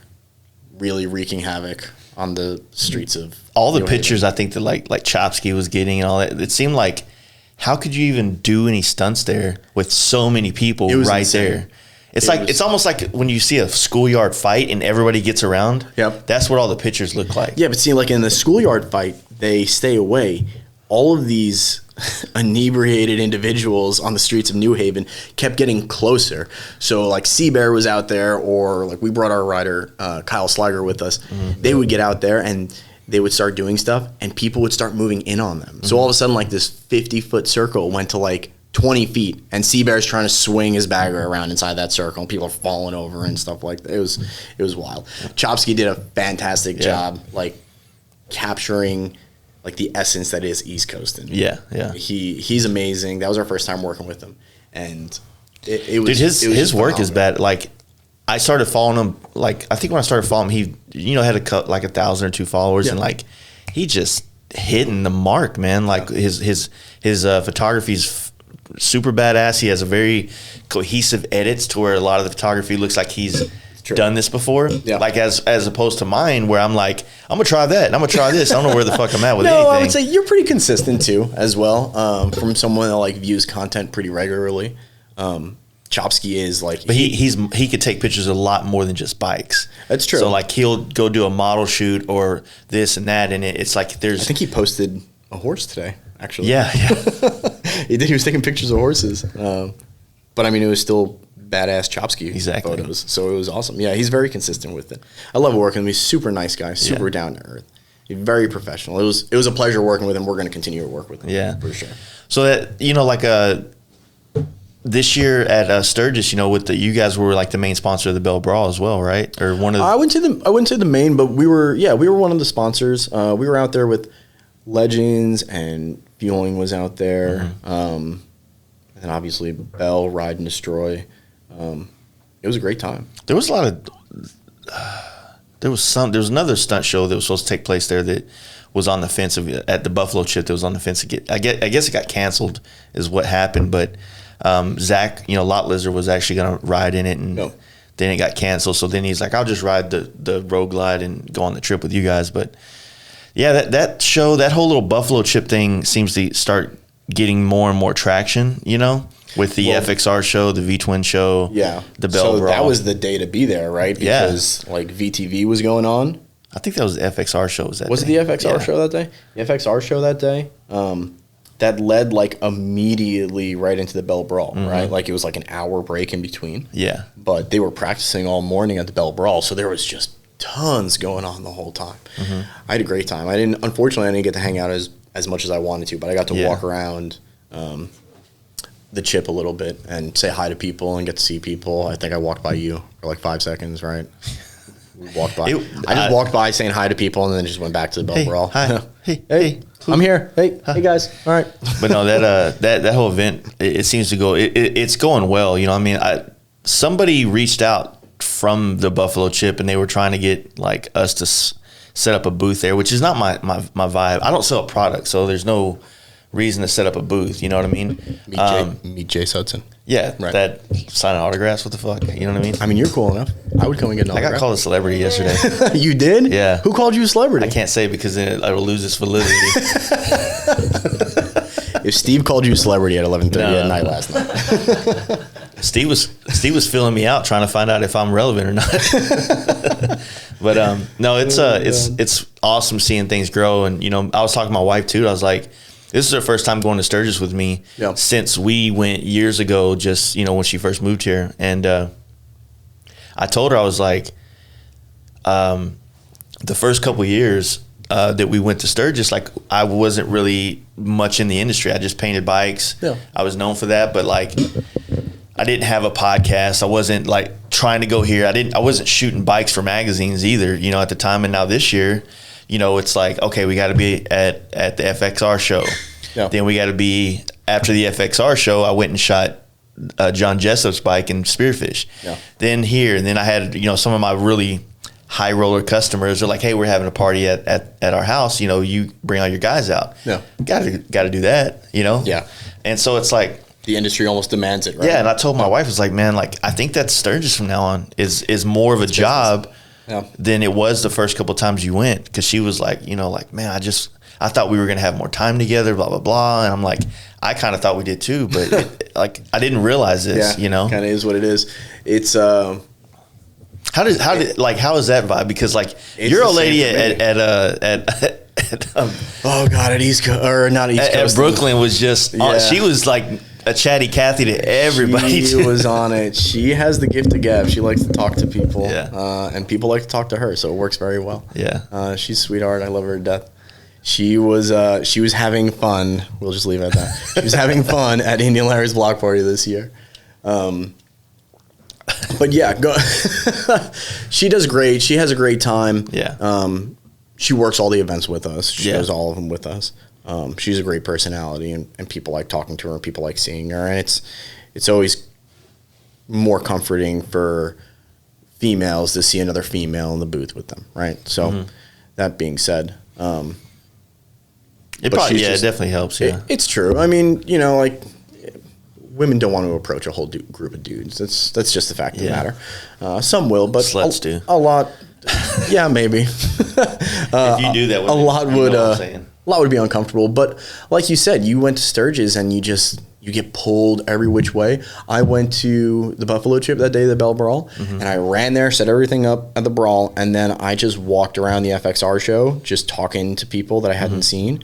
really wreaking havoc on the streets of all the pictures I think that like Chopsky was getting and all that. It seemed like, how could you even do any stunts there with so many people right insane. There? It's almost like when you see a schoolyard fight and everybody gets around. Yep. That's what all the pictures look like. Yeah, but see, like in the schoolyard fight, they stay away. All of these inebriated individuals on the streets of New Haven kept getting closer. So like Seabear was out there, or like we brought our rider Kyle Sliger with us. They would get out there and they would start doing stuff and people would start moving in on them. So all of a sudden like this 50-foot circle went to like 20 feet, and Seabear's trying to swing his bagger around inside that circle, and people are falling over and stuff like that. It was wild. Chopsky did a fantastic job, like capturing like the essence that is East Coast. And he's amazing. That was our first time working with him, and it was. Dude, his work is bad. Like I started following him. Like I think when I started following him, he had like 1,000 or 2 followers, and like he just hitting the mark, man. Like his photography's super badass. He has a very cohesive edits to where a lot of the photography looks like he's done this before. Yeah. Like as opposed to mine where I'm like, I'm gonna try that and I'm gonna try this. I don't know where the fuck I'm at with anything. I would say you're pretty consistent too as well. From someone that like views content pretty regularly. Chopsky is like, but he could take pictures of a lot more than just bikes. That's true. So like he'll go do a model shoot or this and that, and it's like there's. I think he posted a horse today. Actually, yeah. He did. He was taking pictures of horses, but I mean, it was still badass Chopsky photos. So it was awesome. Yeah, he's very consistent with it. I love working with him. He's a super nice guy, super down to earth. He's very professional. It was a pleasure working with him. We're going to continue to work with him. Yeah, for sure. So that, you know, like this year at Sturgis, you know, you guys were like the main sponsor of the Bell Brawl as well, right? Or one of the, I wouldn't say the main, but we were one of the sponsors. We were out there with Legends, and Fueling was out there. And obviously Bell, Ride and Destroy. It was a great time. There was a lot of there was another stunt show that was supposed to take place there that was on the fence at the Buffalo Chip. That was on the fence. I guess it got canceled is what happened. But Zach, you know, Lot Lizard was actually going to ride in it, and then it got canceled. So then he's like, I'll just ride the Road Glide and go on the trip with you guys. But yeah, that show, that whole little Buffalo Chip thing seems to start getting more and more traction, you know, with the FXR show, the V-Twin show, the Bell Brawl. That was the day to be there, right? Because like VTV was going on. I think that was the FXR show. Was it the FXR show that day? The FXR show that day, that led like immediately right into the Bell Brawl, right? Like it was like an hour break in between. Yeah. But they were practicing all morning at the Bell Brawl, so there was just tons going on the whole time. I had a great time. Unfortunately, I didn't get to hang out as much as I wanted to, but I got to walk around the Chip a little bit and say hi to people and get to see people. I think I walked by you for like 5 seconds, right? We walked by. I just walked by saying hi to people and then just went back to the Bell Brawl. Hi. Hey, I'm here. Hey guys. All right. But no, that whole event, it seems to go. It's going well. You know, I mean, somebody reached out from the Buffalo Chip and they were trying to get like us to set up a booth there, which is not my vibe. I don't sell a product, so there's no reason to set up a booth. You know what I mean? Meet Jace Hudson. Yeah, right. That signing autographs. What the fuck? You know what I mean? I mean, you're cool enough. I would come and get an autograph. I got called a celebrity yesterday. You did? Yeah. Who called you a celebrity? I can't say because then I will lose its validity. If Steve called you a celebrity at 11:30 at night last night. Steve was filling me out trying to find out if I'm relevant or not. But no, it's awesome seeing things grow. And you know, I was talking to my wife too. I was like, this is her first time going to Sturgis with me since we went years ago, just, you know, when she first moved here. And I told her, I was like, the first couple of years that we went to Sturgis, like I wasn't really much in the industry. I just painted bikes. Yeah. I was known for that, but like I didn't have a podcast. I wasn't like trying to go here. I wasn't shooting bikes for magazines either, you know, at the time. And now this year, you know, it's like, okay, we got to be at the FXR show. Yeah. Then we got to be, after the FXR show, I went and shot John Jessup's bike in Spearfish. Yeah. Then here, and then I had, you know, some of my really high roller customers are like, hey, we're having a party at our house. You know, you bring all your guys out. Yeah. Got to do that, you know? Yeah. And so it's like, the industry almost demands it, right? Yeah, and I told my wife, I was like, man, like, I think that Sturgis from now on is more of a job than it was the first couple of times you went. Because she was like, you know, like, man, I thought we were going to have more time together, blah, blah, blah. And I'm like, I kind of thought we did too, but like, I didn't realize this, you know? Kind of is what it is. It's, how is that vibe? Because like, your old lady oh God, at East Coast, or not East Coast. At Brooklyn was just, she was like a chatty Cathy to everybody. She was on it. She has the gift of gab. She likes to talk to people, and people like to talk to her, so it works very well. Yeah, she's a sweetheart. I love her to death. She was having fun. We'll just leave it at that. She was having fun at Indian Larry's block party this year. But yeah, she does great. She has a great time. Yeah. She works all the events with us. She does all of them with us. She's a great personality, and people like talking to her, and people like seeing her. And it's always more comforting for females to see another female in the booth with them, right? So that being said, it definitely helps. Yeah, it's true. I mean, you know, like, women don't want to approach a whole group of dudes. That's just the fact of the matter. Some will, but sluts do. A lot. Yeah, maybe. If you do that, a lot would be uncomfortable. But like you said, you went to Sturgis and you get pulled every which way. I went to the Buffalo Chip that day, the Bell Brawl, and I ran there, set everything up at the Brawl, and then I just walked around the FXR show, just talking to people that I hadn't seen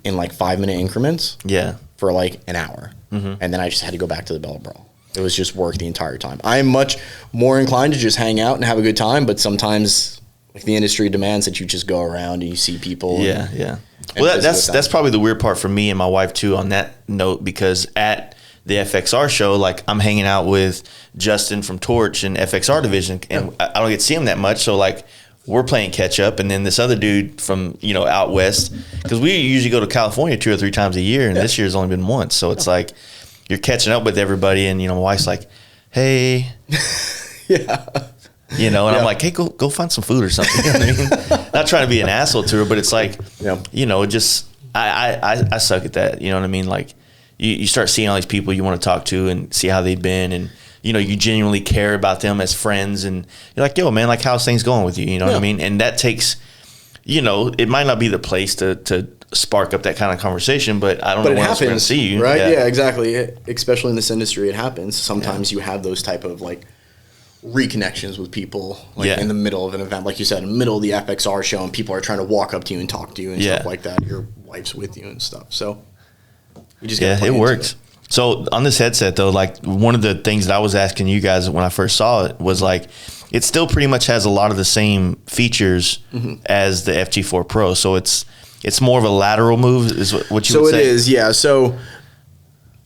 in like 5-minute increments. Yeah, for like an hour, and then I just had to go back to the Bell Brawl. It was just work the entire time. I'm much more inclined to just hang out and have a good time, but sometimes like the industry demands that you just go around and you see people. Yeah. Well, that's probably the weird part for me and my wife too on that note, because at the FXR show, like I'm hanging out with Justin from Torch and FXR division, and I don't get to see him that much. So like we're playing catch up, and then this other dude from out west, because we usually go to California 2 or 3 times a year, and this year's only been once. So it's like you're catching up with everybody, and my wife's like, "Hey, I'm like, hey, go find some food or something." You know what I mean? Not trying to be an asshole to her, but it's like, just I suck at that. You know what I mean? Like you start seeing all these people you want to talk to and see how they've been, and you genuinely care about them as friends, and you're like, yo, man, like how's things going with you? You know what I mean? And that takes, it might not be the place to spark up that kind of conversation, but I don't know when else we're going to see you. Right? Yeah, exactly. Especially in this industry, it happens. Sometimes you have those type of like reconnections with people in the middle of an event, like you said, in the middle of the FXR show, and people are trying to walk up to you and talk to you and stuff like that. Your wife's with you and stuff. So you just it works. So on this headset though, like one of the things that I was asking you guys when I first saw it was like, it still pretty much has a lot of the same features as the FG4 Pro. So it's more of a lateral move is what you would say? So it is, yeah. So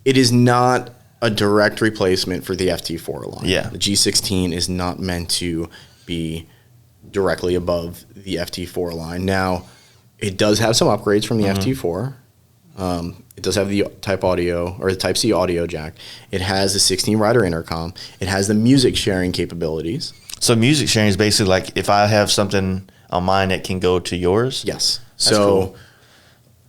it is not a direct replacement for the FT4 line. Yeah. The G16 is not meant to be directly above the FT4 line. Now, it does have some upgrades from the FT4. It does have the Type C audio jack. It has the 16 rider intercom. It has the music sharing capabilities. So music sharing is basically like if I have something on mine, it can go to yours? Yes. That's cool.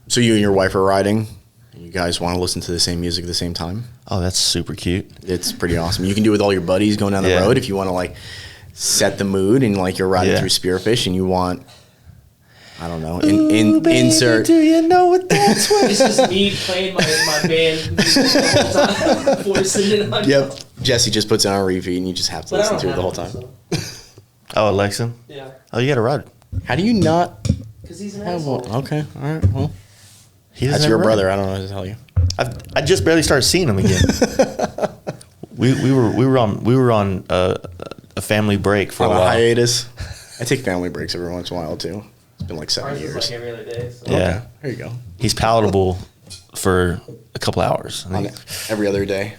So you and your wife are riding, and you guys want to listen to the same music at the same time? Oh, that's super cute. It's pretty awesome. You can do it with all your buddies going down the road if you want to like set the mood, and like you're riding through Spearfish and you want, I don't know, insert. Do you know what that's what? It's just me playing my band the whole time, voicing it on. Yep. Jesse just puts it on repeat, and you just have to listen to it the whole time. Oh, Lexin? Yeah. Oh, you got to ride. How do you not? Because he's an have asshole. one? Okay. All right. Well, That's your brother. I don't know what to tell you. I just barely started seeing him again. we were on a family break for a while. Hiatus. I take family breaks every once in a while too. It's been like 7 years. Like every other day. So. Yeah. Okay, there you go. He's palatable for a couple hours. Every other day.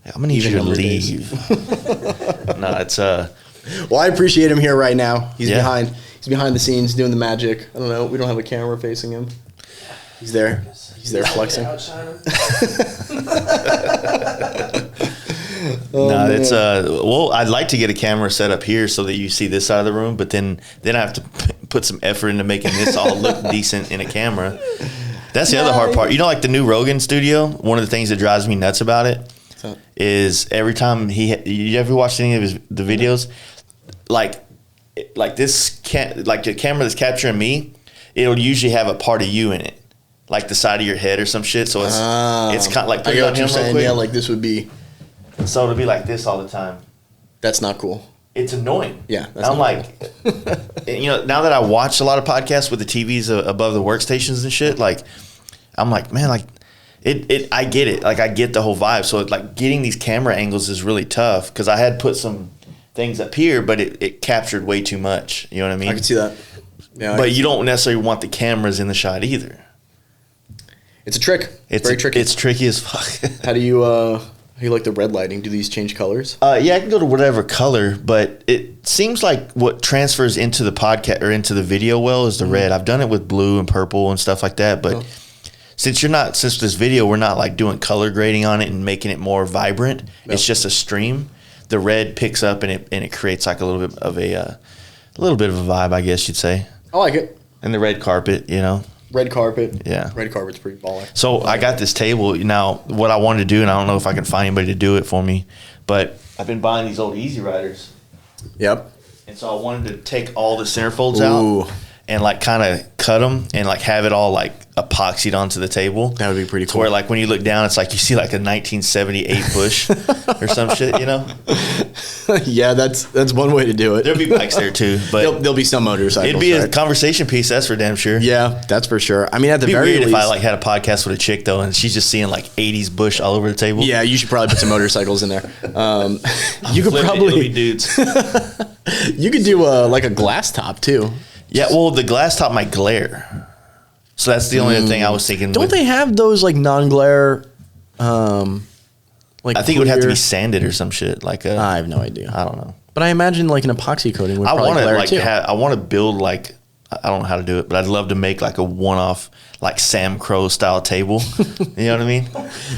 I'm gonna need you to leave. No, it's Well, I appreciate him here right now. He's behind the scenes doing the magic. I don't know. We don't have a camera facing him. He's there. He's there flexing. No, it's well, I'd like to get a camera set up here so that you see this side of the room, but then I have to put some effort into making this all look decent in a camera. That's the other hard part. Like the new Rogan studio, one of the things that drives me nuts about it is every time you ever watched any of the videos, like this like the camera that's capturing me, it'll usually have a part of you in it, like the side of your head or some shit. So it's kind of like I get what you're saying. Yeah, like this would be. So it'll be like this all the time. That's not cool. It's annoying. Yeah, I'm like, now that I watch a lot of podcasts with the TVs above the workstations and shit, like, I'm like, man, like, I get it. Like, I get the whole vibe. So, like, getting these camera angles is really tough because I had put some things up here, but it captured way too much. You know what I mean? I can see that. Yeah. But you don't necessarily want the cameras in the shot either. It's a trick. It's very tricky. It's tricky as fuck. How do you like the red lighting? Do these change colors? Yeah, I can go to whatever color, but it seems like what transfers into the podcast or into the video well is the red. I've done it with blue and purple and stuff like that, but since this video, we're not like doing color grading on it and making it more vibrant. It's just a stream. The red picks up and it creates like a little bit of a vibe, I guess you'd say. I like it. And the red carpet, Red carpet. Yeah. Red carpet's pretty baller. So I got this table. Now, what I wanted to do, and I don't know if I can find anybody to do it for me, but I've been buying these old Easy Riders. Yep. And so I wanted to take all the centerfolds out and like kind of cut them and like have it all like epoxied onto the table. That would be pretty cool. To where like when you look down, it's like you see like a 1978 Bush or some shit, you know? Yeah, that's one way to do it. There'll be bikes there too, but there'll be some motorcycles. It'd be a conversation piece, that's for damn sure. Yeah, that's for sure. I mean, at the very weird least, if I like had a podcast with a chick though, and she's just seeing like 80s Bush all over the table. Yeah, you should probably put some motorcycles in there. You could probably it'll be dudes. You could do like a glass top too. Yeah, well, the glass top might glare. So that's the only thing I was thinking. Don't they have those like non-glare? Like I think it would have to be sanded or some shit. Like I have no idea. I don't know. But I imagine like an epoxy coating would probably glare too. I want to build like, I don't know how to do it, but I'd love to make like a one-off like Sam Crow style table. You know what I mean?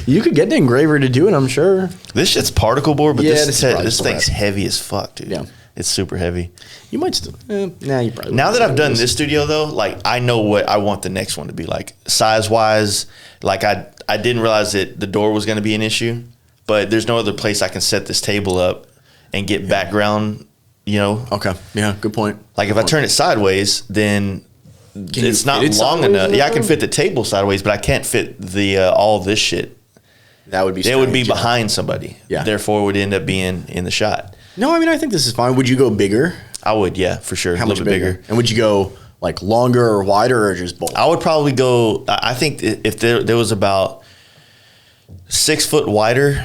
You could get the engraver to do it, I'm sure. This shit's particle board, but Yeah, this thing's heavy as fuck, dude. Yeah. It's super heavy. You might still. You probably. Now that I've done this studio though, like I know what I want the next one to be like size wise. Like I didn't realize that the door was going to be an issue, but there's no other place I can set this table up and get background. You know. Okay. Yeah. Good point. Like if I turn it sideways, then it's not long enough. Yeah, I can fit the table sideways, but I can't fit the all this shit. That would be. It would be behind somebody. Yeah. Therefore, it would end up being in the shot. No, I mean I think this is fine. Would you go bigger? I would, yeah, for sure. How much bigger? And would you go like longer or wider or just both? I would probably go. I think if there was about 6 foot wider,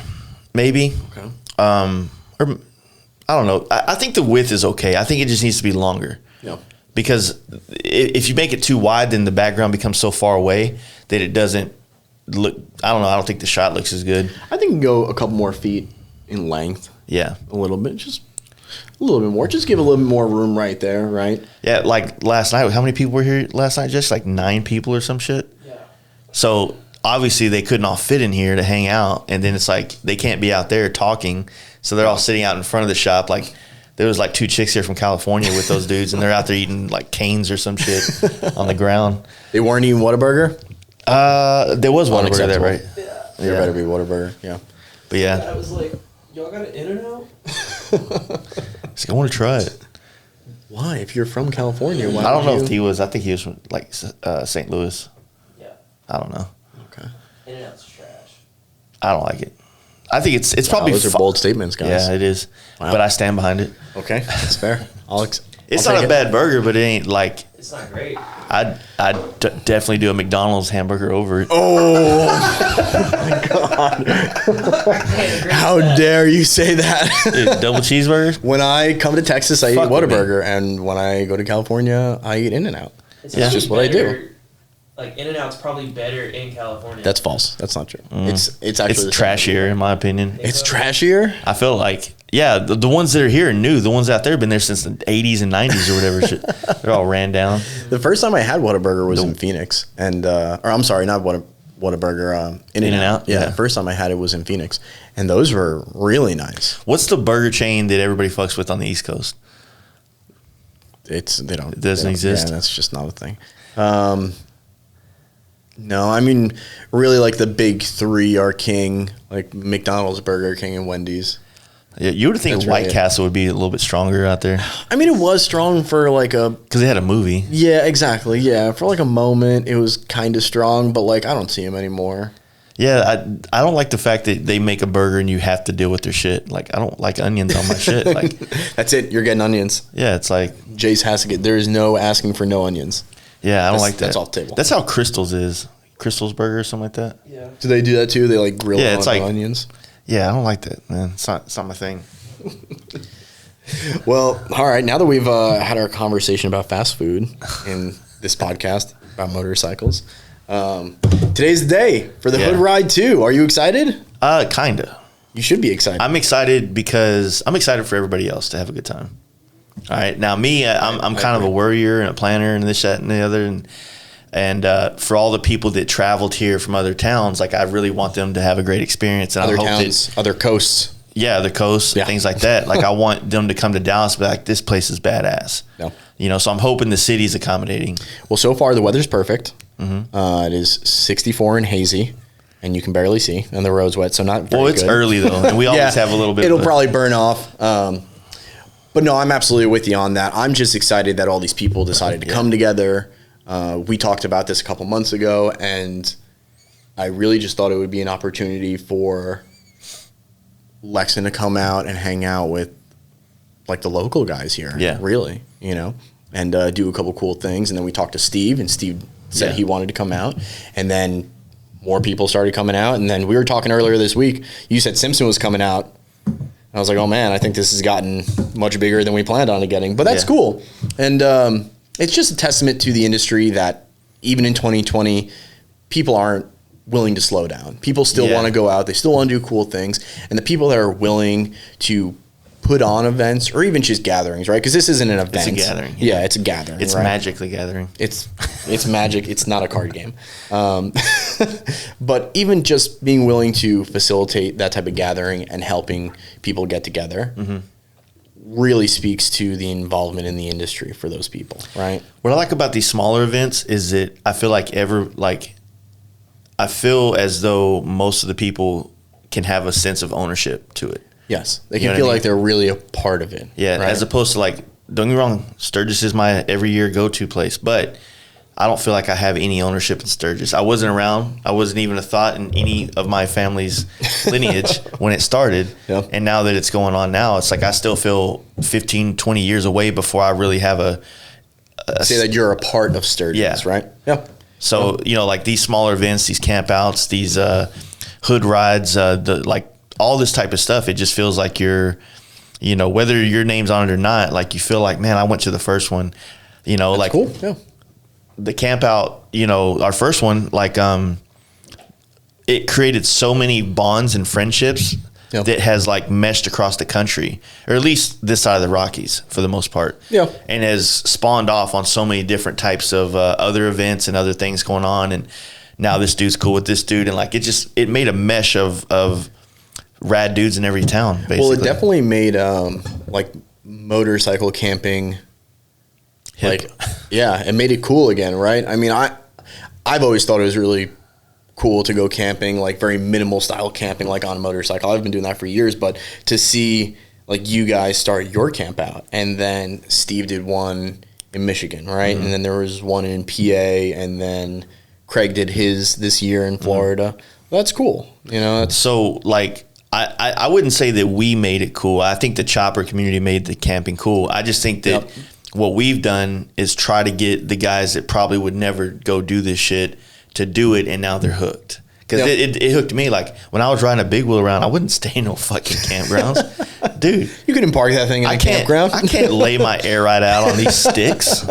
maybe. Okay. Or I don't know. I think the width is okay. I think it just needs to be longer. Yeah. Because if you make it too wide, then the background becomes so far away that it doesn't look. I don't know. I don't think the shot looks as good. I think you can go a couple more feet in length. Yeah. A little bit, just a little bit more. Just give a little bit more room right there, right? Yeah, like last night. How many people were here last night? Just like 9 people or some shit. Yeah. So obviously they couldn't all fit in here to hang out, and then it's like they can't be out there talking, so they're all sitting out in front of the shop. Like there was like 2 chicks here from California with those dudes, and they're out there eating like canes or some shit on the ground. They weren't eating Whataburger? There was Whataburger there, right? Yeah. There better be Whataburger, yeah. But yeah, I was like, y'all got an In-N-Out? I want to try it. Why? If you're from California, why? I don't know if he was. I think he was from like St. Louis. Yeah. I don't know. Okay. In-N-Out's trash. I don't like it. I think it's probably those are bold statements, guys. Yeah, it is. Wow. But I stand behind it. Okay, that's fair. It's not a bad burger, but it ain't like. It's not great. I'd definitely do a McDonald's hamburger over it. Oh my god! How dare you say that? Dude, double cheeseburgers. When I come to Texas, I Fuck eat Whataburger, and when I go to California, I eat In-N-Out. It's Yeah. just what I do. Like In-N-Out's probably better in California. That's false. That's not true. It's actually It's the same. trashier in my opinion. It's trashier. I feel like the ones that are here are new. The ones out there have been there since the 80s and 90s or whatever. Shit, they're all ran down. The first time I had Whataburger was in Phoenix, and or I'm sorry, not Whataburger. In-N-Out? Yeah, Yeah. the first time I had it was in Phoenix, and those were really nice. What's the burger chain that everybody fucks with on the East Coast? It doesn't They don't exist? Yeah, that's just not a thing. No, I mean, really, like the big 3 are king, like McDonald's, Burger King, and Wendy's. Yeah, you would think That's White right. Castle would be a little bit stronger out there I mean, it was strong for like a because they had a movie. yeah, exactly, yeah, for like a moment, it was kind of strong, but like I don't see him anymore. Yeah, I don't like the fact that they make a burger and you have to deal with their shit. Like I don't like onions on my shit. Like That's it. You're getting onions. yeah, it's like Jace has to get. There is no asking for no onions. yeah, I don't That's- like that. that's off the table. That's how Crystal's is. Crystal's Burger or something like that. Yeah. Do they do that too? They like grill Yeah, on it's like- onions. Yeah, I don't like that, man. It's not my thing. Well, all right. Now that we've had our conversation about fast food in this podcast about motorcycles, today's the day for the Yeah. Hood Ride 2. Are you excited? Kinda. You should be excited. I'm excited because I'm excited for everybody else to have a good time. All right, now me, I'm kind of a worrier and a planner and this, that, and the other, and for all the people that traveled here from other towns, like I really want them to have a great experience. And other I hope towns, other coasts. yeah, the coast, Yeah. things like that. Like I want them to come to Dallas, and be like, this place is badass. No. You know, so I'm hoping the city's accommodating. Well, so far the weather's perfect. It is 64 and hazy, and you can barely see, and the road's wet, so not very Well, it's good. early though, and we always have a little bit. It'll of probably burn off. But no, I'm absolutely with you on that. I'm just excited that all these people decided to come together. We talked about this a couple months ago, and I really just thought it would be an opportunity for Lexin to come out and hang out with like the local guys here. Yeah. Really, and do a couple cool things. And then we talked to Steve, and Steve said he wanted to come out. And then more people started coming out. And then we were talking earlier this week. You said Simpson was coming out. I was like, oh, man, I think this has gotten much bigger than we planned on it getting. But that's cool. And it's just a testament to the industry that even in 2020, people aren't willing to slow down. People still want to go out. They still want to do cool things. And the people that are willing to put on events or even just gatherings, right? Because this isn't an event. It's a gathering. Yeah, it's a gathering. It's right? magically gathering. It's magic. It's not a card game. But even just being willing to facilitate that type of gathering and helping people get together really speaks to the involvement in the industry for those people, right? What I like about these smaller events is that I feel I feel as though most of the people can have a sense of ownership to it. Yes, they can feel like they're really a part of it. Yeah, right? as opposed to don't get me wrong, Sturgis is my every year go-to place, but I don't feel like I have any ownership in Sturgis. I wasn't around. I wasn't even a thought in any of my family's lineage when it started. Yep. And now that it's going on now, it's like I still feel 15, 20 years away before I really have a say that you're a part of Sturgis, right? Yeah. So, these smaller events, these camp outs, these hood rides, all this type of stuff, it just feels like you're, whether your name's on it or not, you feel like, man, I went to the first one, That's cool. Yeah. The camp out, our first one, it created so many bonds and friendships that has meshed across the country, or at least this side of the Rockies for the most part. Yeah. And has spawned off on so many different types of other events and other things going on. And now this dude's cool with this dude. And it made a mesh of rad dudes in every town, basically. Well, it definitely made motorcycle camping hip. It made it cool again, right? I mean, I've always thought it was really cool to go camping, very minimal style camping, on a motorcycle. I've been doing that for years, but to see you guys start your camp out, and then Steve did one in Michigan, right? And then there was one in PA, and then Craig did his this year in Florida. That's cool. So I wouldn't say that we made it cool. I think the chopper community made the camping cool. I just think that what we've done is try to get the guys that probably would never go do this shit to do it, and now they're hooked. Because it hooked me. When I was riding a big wheel around, I wouldn't stay in no fucking campgrounds. Dude. You couldn't park that thing in a campground. I can't lay my air ride out on these sticks.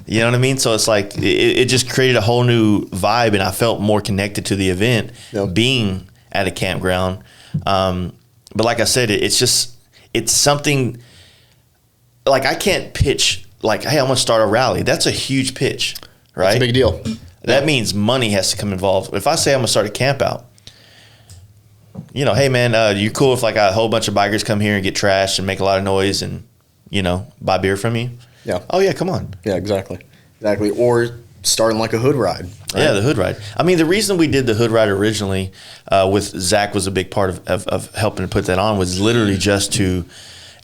You know what I mean? So it's it just created a whole new vibe, and I felt more connected to the event being at a campground. But like I said, it's something I can't pitch hey, I'm gonna start a rally. That's a huge pitch, right? That's a big deal. That means money has to come involved. If I say I'm gonna start a camp out, hey man, you cool if a whole bunch of bikers come here and get trashed and make a lot of noise and buy beer from you? Yeah. Oh yeah, come on. Yeah, exactly. Or starting a hood ride. Right? Yeah, the hood ride. I mean, the reason we did the hood ride originally with Zach was a big part of helping to put that on, was literally just to,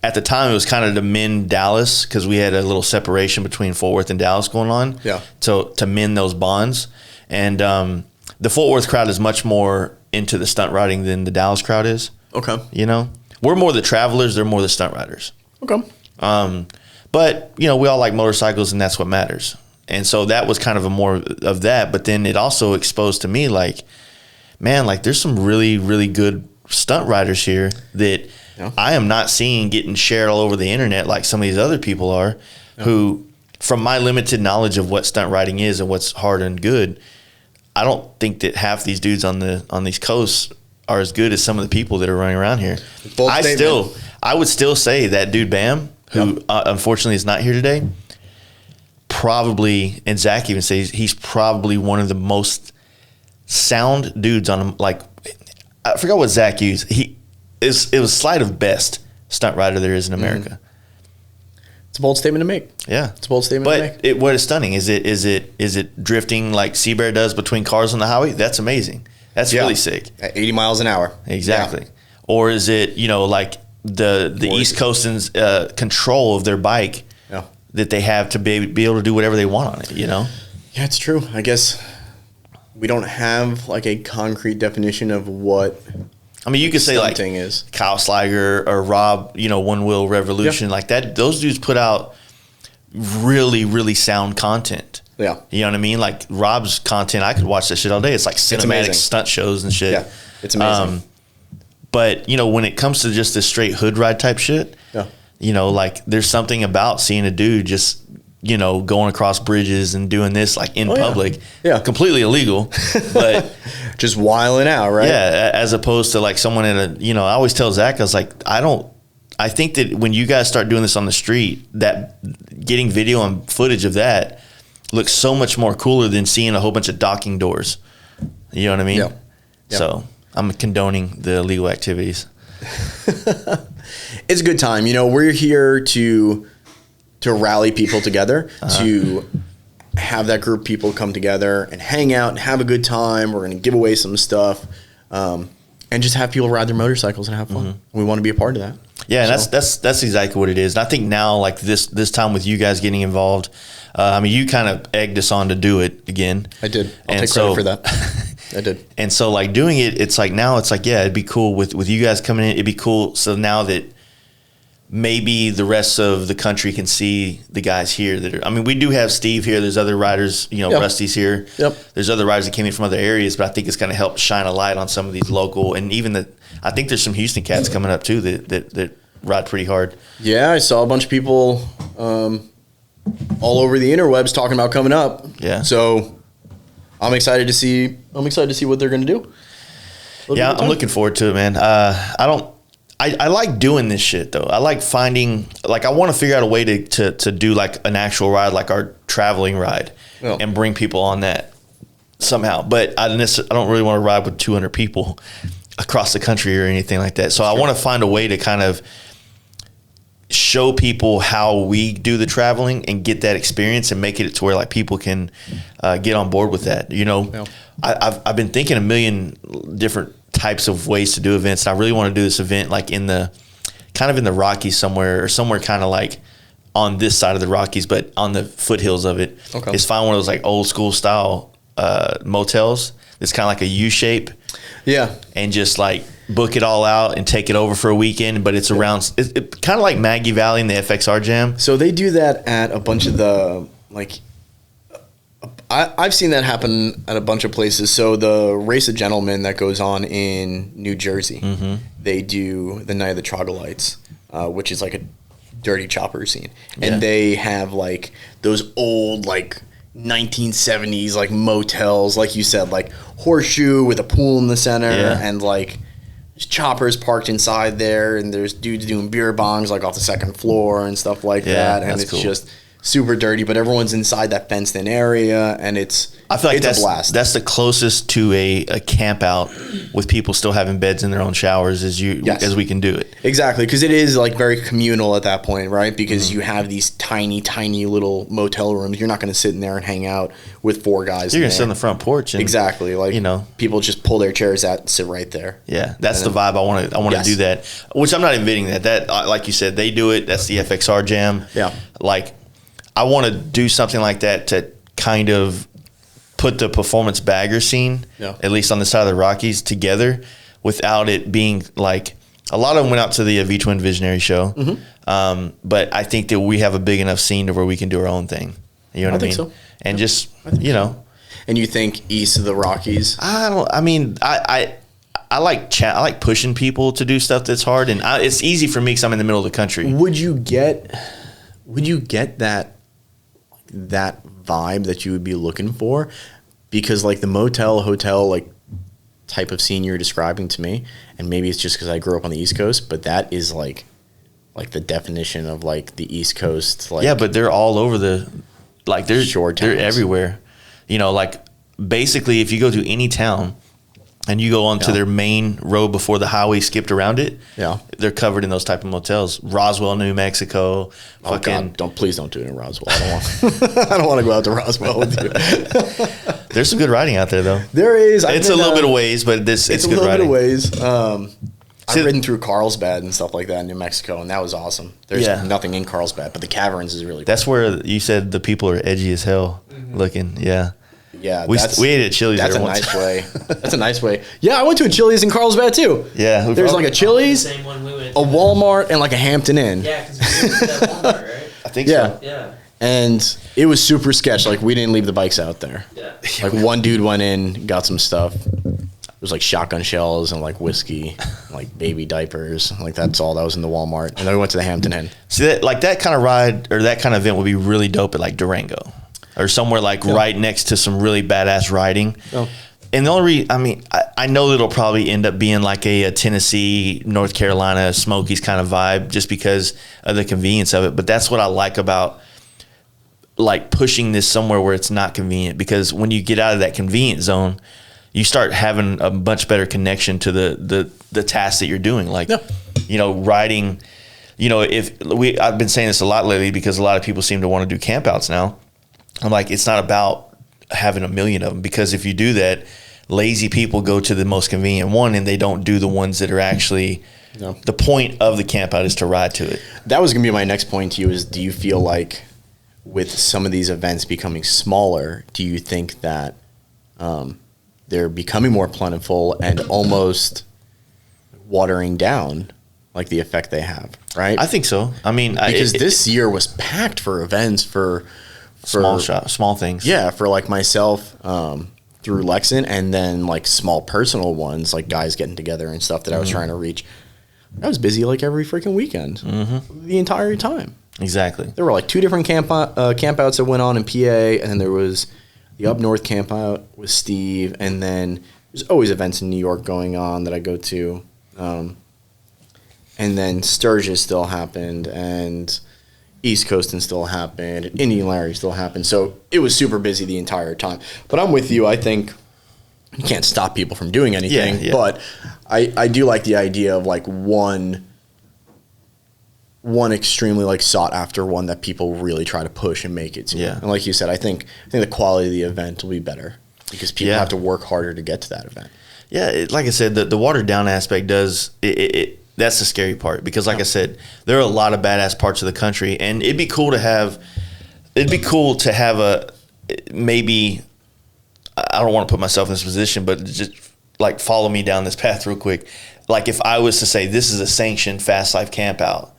at the time, it was kind of to mend Dallas, because we had a little separation between Fort Worth and Dallas going on. Yeah. To mend those bonds. And the Fort Worth crowd is much more into the stunt riding than the Dallas crowd is. Okay. We're more the travelers. They're more the stunt riders. Okay. But, we all like motorcycles, and that's what matters. And so that was kind of a more of that. But then it also exposed to me, man, there's some really, really good stunt riders here that I am not seeing getting shared all over the internet like some of these other people are, who, from my limited knowledge of what stunt riding is and what's hard and good, I don't think that half these dudes on these coasts are as good as some of the people that are running around here. I would still say that dude Bam, who unfortunately is not here today, probably, and Zach even says he's probably one of the most sound dudes on I forgot what Zach used. It was slide of best stunt rider there is in America. It's a bold statement to make. Yeah, it's a bold statement to make. What is stunning is it drifting like Seabear does between cars on the highway? That's amazing. That's really sick. At 80 miles an hour. Exactly. Yeah. Or is it the East Coasters' control of their bike that they have to be able to do whatever they want on it, you know? Yeah, it's true. I guess we don't have like a concrete definition of what. I mean, you could say like is Kyle Slager or Rob, you know, One Wheel Revolution, like that. Those dudes put out really, really sound content. Yeah. You know what I mean? Like Rob's content, I could watch that shit all day. It's like cinematic stunt shows and shit. Yeah, it's amazing. But, you know, when it comes to just the straight hood ride type shit, you know, like there's something about seeing a dude just, you know, going across bridges and doing this like in public. Yeah. Completely illegal. But just wiling out, right? Yeah. As opposed to like someone in a, you know, I always tell Zach, I was like, I think that when you guys start doing this on the street, that getting video and footage of that looks so much more cooler than seeing a whole bunch of docking doors. You know what I mean? Yeah. So I'm condoning the illegal activities. It's a good time. You know, we're here to rally people together, to have that group of people come together and hang out and have a good time. We're going to give away some stuff and just have people ride their motorcycles and have fun. Mm-hmm. We want to be a part of that. Yeah, and that's exactly what it is. And I think now, like this time with you guys getting involved, I mean, you kind of egged us on to do it again. I did. I'll take credit for that. I did. And so, like, doing it, it's like now it's like, yeah, it'd be cool with you guys coming in. It'd be cool. So now that maybe the rest of the country can see the guys here that are, I mean, we do have Steve here. There's other riders, you know, Rusty's here. Yep. There's other riders that came in from other areas, but I think it's going to help shine a light on some of these local, and even I think there's some Houston cats coming up too that ride pretty hard. Yeah, I saw a bunch of people all over the interwebs talking about coming up. Yeah. So I'm excited to see what they're going to do. Yeah, I'm looking forward to it, man. I like doing this shit though. I like finding, like, I want to figure out a way to do like an actual ride, like our traveling ride, and bring people on that somehow. But I don't really want to ride with 200 people across the country or anything like that. So I want to find a way to kind of show people how we do the traveling and get that experience and make it to where like people can get on board with that. You know, I've been thinking a million different types of ways to do events. And I really want to do this event like in the Rockies somewhere, or somewhere kind of like on this side of the Rockies, but on the foothills of it. Okay. Is find one of those like old school style motels. It's kind of like a U shape. Yeah. And just like book it all out and take it over for a weekend. But it's around, it kind of like Maggie Valley and the FXR Jam. So they do that at a bunch of the, like, I've seen that happen at a bunch of places. So the Race of Gentlemen that goes on in New Jersey, they do the Night of the Troglodytes, which is like a dirty chopper scene. And they have like those old like 1970s like motels, like you said, like Horseshoe with a pool in the center, and like there's choppers parked inside there, and there's dudes doing beer bongs like off the second floor and stuff like that. And it's cool. Just super dirty, but everyone's inside that fenced in area, and I feel like it's a blast. That's the closest to a camp out with people still having beds in their own showers as we can do it. Exactly, because it is like very communal at that point, right? Because you have these tiny, tiny little motel rooms. You're not going to sit in there and hang out with four guys. You're going to sit on the front porch. And, exactly, like, you know, people just pull their chairs out and sit right there. Yeah, that's the vibe. I want to do that. Which I'm not inventing that. That like you said, they do it. That's the FXR Jam. Yeah, like, I want to do something like that to kind of put the performance bagger scene, at least on the side of the Rockies, together without it being like, a lot of them went out to the V-Twin Visionary show. But I think that we have a big enough scene to where we can do our own thing. You know what I mean? So. And just, you know. And you think east of the Rockies? I like pushing people to do stuff that's hard. And it's easy for me because I'm in the middle of the country. Would you get that vibe that you would be looking for? Because like the motel hotel like type of scene you're describing to me, and maybe it's just because I grew up on the East Coast, but that is like the definition of like the East Coast. Like, yeah, but they're all over they're everywhere. You know, like basically if you go to any town and you go onto their main road before the highway skipped around it, they're covered in those type of motels. Roswell, New Mexico. Oh God! Please don't do it in Roswell. I don't want to go out to Roswell with you. There's some good riding out there, though. There is. It's a little bit of ways, but it's good riding. It's a little bit of ways. I've ridden through Carlsbad and stuff like that in New Mexico, and that was awesome. There's nothing in Carlsbad, but the caverns is really cool. That's where you said the people are edgy as hell looking. Yeah. Yeah, we ate at Chili's. That's there a once. nice way. That's a nice way. Yeah, I went to a Chili's in Carlsbad too. Yeah, there's like a Chili's, Same one we went a Walmart, and like a Hampton Inn. Yeah, because we went to that Walmart, right? I think so. Yeah. And it was super sketch. Like, we didn't leave the bikes out there. Yeah. Like, one dude went in, got some stuff. It was like shotgun shells and like whiskey, like baby diapers. Like, that's all that was in the Walmart. And then we went to the Hampton Inn. See, that kind of ride or that kind of event would be really dope at like Durango or somewhere like right next to some really badass riding. Oh. And the only I know it'll probably end up being like a Tennessee, North Carolina, Smokies kind of vibe just because of the convenience of it. But that's what I like about like pushing this somewhere where it's not convenient, because when you get out of that convenient zone, you start having a much better connection to the task that you're doing. Like, riding, I've been saying this a lot lately because a lot of people seem to want to do campouts now. I'm like, it's not about having a million of them, because if you do that, lazy people go to the most convenient one and they don't do the ones that are actually the point of the campout is to ride to it. That was going to be my next point to you is, do you feel like with some of these events becoming smaller, do you think that they're becoming more plentiful and almost watering down like the effect they have, right? I think so. I mean, because this year was packed for events for small things. Yeah, for like myself through Lexin, and then like small personal ones, like guys getting together and stuff that I was trying to reach. I was busy like every freaking weekend, the entire time. Exactly. There were like 2 different campouts that went on in PA, and then there was the up north campout with Steve, and then there's always events in New York going on that I go to. And then Sturgis still happened, and East Coastin' still happened, and Indian Larry still happened. So it was super busy the entire time. But I'm with you. I think you can't stop people from doing anything. But I do like the idea of like one extremely like sought after one that people really try to push and make it to. Yeah. And like you said, I think the quality of the event will be better because people have to work harder to get to that event. Yeah, like I said, the watered down aspect does it. That's the scary part, because like I said, there are a lot of badass parts of the country, and it'd be cool to have a, maybe, I don't want to put myself in this position, but just like follow me down this path real quick. Like if I was to say this is a sanctioned Fast Life camp out,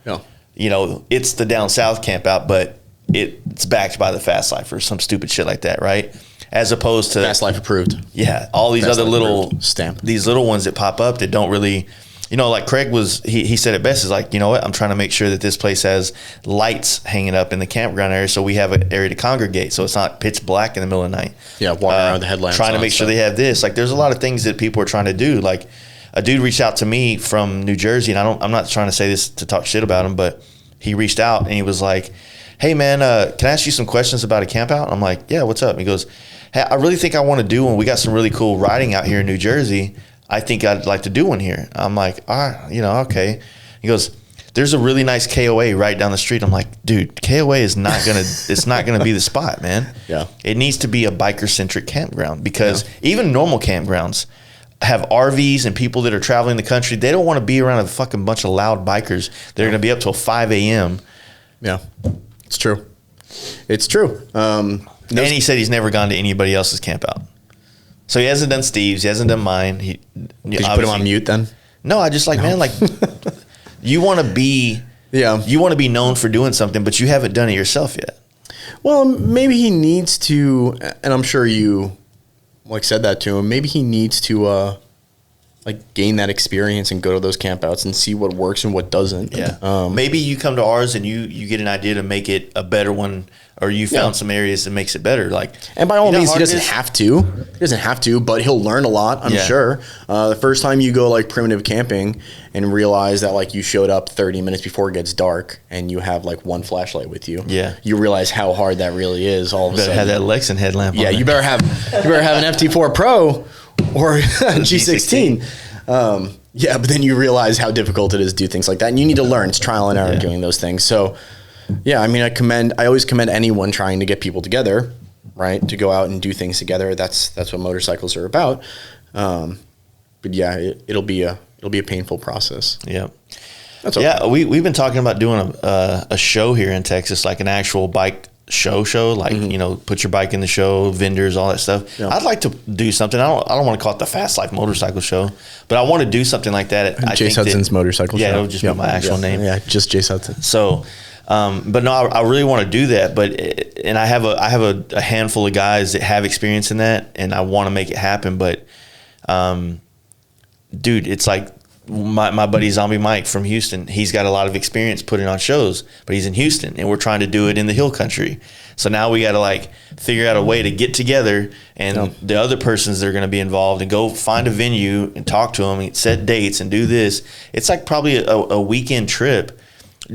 it's the down south camp out, but it's backed by the Fast Life or some stupid shit like that, right? As opposed to Fast Life approved. Yeah, all these Fast other Life little approved. Stamp. These little ones that pop up that don't really, like Craig was, he said it best, is like, you know what, I'm trying to make sure that this place has lights hanging up in the campground area so we have an area to congregate so it's not pitch black in the middle of the night. Yeah, walking around the headlamps. Trying to make sure they have this. Like there's a lot of things that people are trying to do. Like a dude reached out to me from New Jersey, and I'm not trying to say this to talk shit about him, but he reached out and he was like, hey man, can I ask you some questions about a camp out? I'm like, yeah, what's up? And he goes, hey, I really think I want to do one. We got some really cool riding out here in New Jersey. I think I'd like to do one here. I'm like, all right, okay. He goes, there's a really nice KOA right down the street. I'm like, dude, KOA is not gonna it's not gonna be the spot, man. Yeah. It needs to be a biker centric campground, because even normal campgrounds have RVs and people that are traveling the country. They don't want to be around a fucking bunch of loud bikers. They're gonna be up till 5 a.m. Yeah. It's true. It's true. And he said he's never gone to anybody else's camp out. So he hasn't done Steve's. He hasn't done mine. Did you put him on mute then? No, I just man, like you want to be known for doing something, but you haven't done it yourself yet. Well, maybe he needs to, and I'm sure you said that to him. Maybe he needs to gain that experience and go to those campouts and see what works and what doesn't. Yeah. Maybe you come to ours and you get an idea to make it a better one, or you found some areas that makes it better. And by all means, he doesn't have to. He doesn't have to, but he'll learn a lot, I'm sure. The first time you go primitive camping and realize that you showed up 30 minutes before it gets dark and you have one flashlight with you. Yeah. You realize how hard that really is all of a sudden. Better have that Lexin headlamp on. Yeah, you better have an FT4 Pro or G16. But then you realize how difficult it is to do things like that, and you need to learn. It's trial and error doing those things. So, yeah, I mean, I always commend anyone trying to get people together, right, to go out and do things together. That's what motorcycles are about. But yeah, it'll be a it'll be a painful process. Yeah. That's okay. Yeah, we've been talking about doing a show here in Texas, like an actual bike show, like, you know, put your bike in the show, vendors, all that stuff. Yeah. I'd like to do something. I don't want to call it the Fast Life Motorcycle Show, but I want to do something like that. Jace Hudson's Motorcycle Show. Yeah, it'll just be my actual name. Yeah, just Jace Hudson. So, but no, I really want to do that. And I have a handful of guys that have experience in that, and I want to make it happen. But, dude, it's like my buddy Zombie Mike from Houston. He's got a lot of experience putting on shows, but he's in Houston, and we're trying to do it in the Hill Country. So now we got to like figure out a way to get together, and the other persons that are going to be involved, and go find a venue and talk to them and set dates and do this. It's like probably a weekend trip.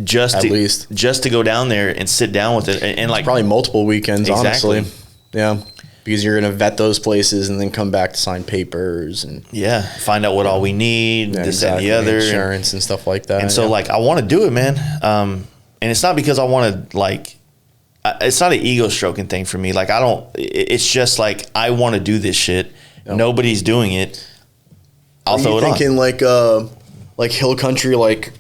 Just to go down there and sit down with it, and like probably multiple weekends, exactly. Honestly. Yeah, because you're going to vet those places and then come back to sign papers and find out what all we need, this and the other, insurance and stuff like that. And so like I want to do it, man. And it's not because I want to like. It's not an ego stroking thing for me. Like I don't. It's just like I want to do this shit. Yep. Nobody's doing it. I'll throw it on. Thinking like Hill Country, like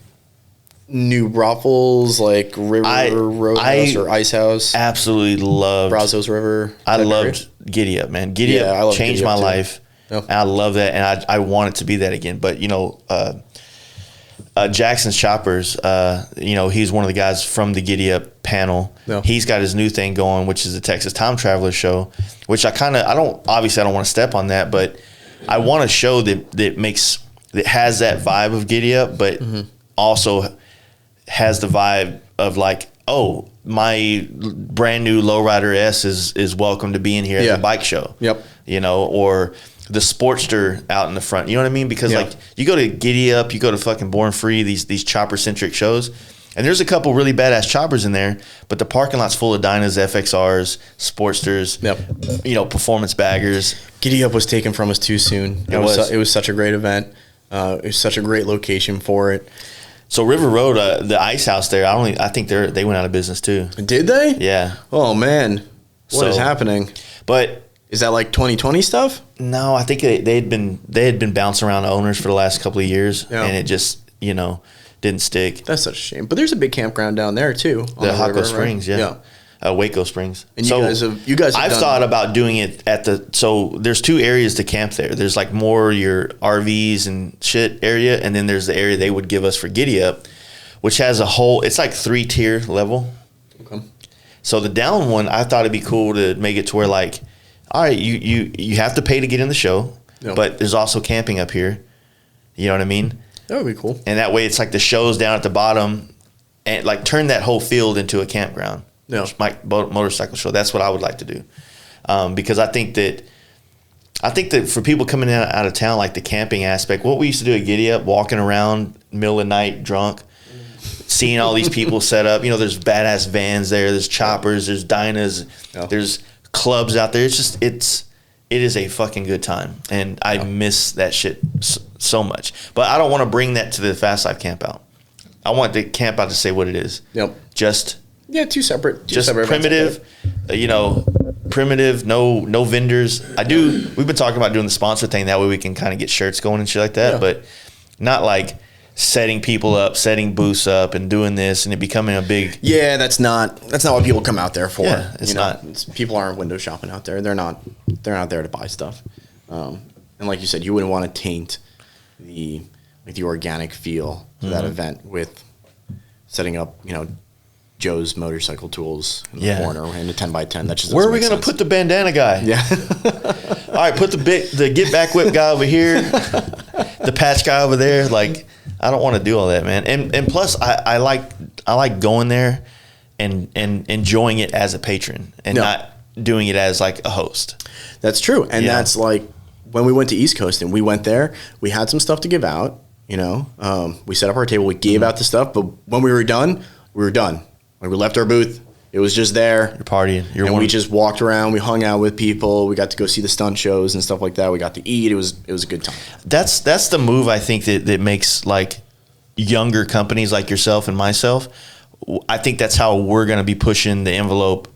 New Braunfels, like River Roadhouse or Ice House. Absolutely loved Brazos River. I loved Giddy Up, man. Giddy Up changed my life. Yep. And I love that, and I want it to be that again. But you know, Jackson's Choppers, you know, he's one of the guys from the Giddy Up panel. Yep. He's got his new thing going, which is the Texas Time Traveler Show, which I don't want to step on that, but I want a show that has that vibe of Giddy Up, but also has the vibe of like, oh, my brand new Lowrider S is welcome to be in here at the bike show. Yep. You know, or the Sportster out in the front. You know what I mean? Because like you go to Giddy Up, you go to fucking Born Free, these chopper centric shows, and there's a couple really badass choppers in there, but the parking lot's full of Dynas, FXRs, Sportsters, you know, performance baggers. Giddy Up was taken from us too soon. It was such a great event. It was such a great location for it. So River Road, the Ice House there, I think they went out of business too. Did they? Yeah. Oh man, what is happening? But is that like 2020 stuff? No, I think they had been bouncing around owners for the last couple of years, and it just didn't stick. That's such a shame. But there's a big campground down there too. The Hocko Springs, right? Waco Springs. And you guys have I've thought about doing it so there's two areas to camp there. There's like more your RVs and shit area, and then there's the area they would give us for Giddy Up, which has it's like 3-tier level. Okay. So the down one, I thought it'd be cool to make it to where like, all right, you have to pay to get in the show, but there's also camping up here. You know what I mean? That would be cool. And that way it's like the show's down at the bottom, and like turn that whole field into a campground. Yeah, my motorcycle show. That's what I would like to do, because I think that for people coming in out of town, like the camping aspect, what we used to do at Giddy Up, walking around middle of the night drunk, seeing all these people set up. You know, there's badass vans there, there's choppers, there's Dynas, there's clubs out there. It is a fucking good time, and I miss that shit so much. But I don't want to bring that to the Fast Life camp out. I want the camp out to say what it is. Yep. Two separate primitive, events. Primitive, no vendors. We've been talking about doing the sponsor thing, that way we can kind of get shirts going and shit like that, but not like setting people up, setting booths up and doing this and it becoming a big... Yeah, that's not what people come out there for. Yeah, it's not. People aren't window shopping out there. They're not there to buy stuff. And like you said, you wouldn't want to taint the organic feel to that event with setting up, Joe's Motorcycle Tools in the corner and a 10x10. That just where are we going to put the bandana guy? Yeah. All right, put the get back whip guy over here, the patch guy over there. Like, I don't want to do all that, man. And plus, I like going there and enjoying it as a patron and not doing it as like a host. That's true, and that's like when we went to East Coast and we went there. We had some stuff to give out. We set up our table. We gave out the stuff, but when we were done, we were done. When we left our booth, it was just there. You're partying. We just walked around. We hung out with people. We got to go see the stunt shows and stuff like that. We got to eat. It was a good time. That's the move I think that makes like younger companies like yourself and myself. I think that's how we're going to be pushing the envelope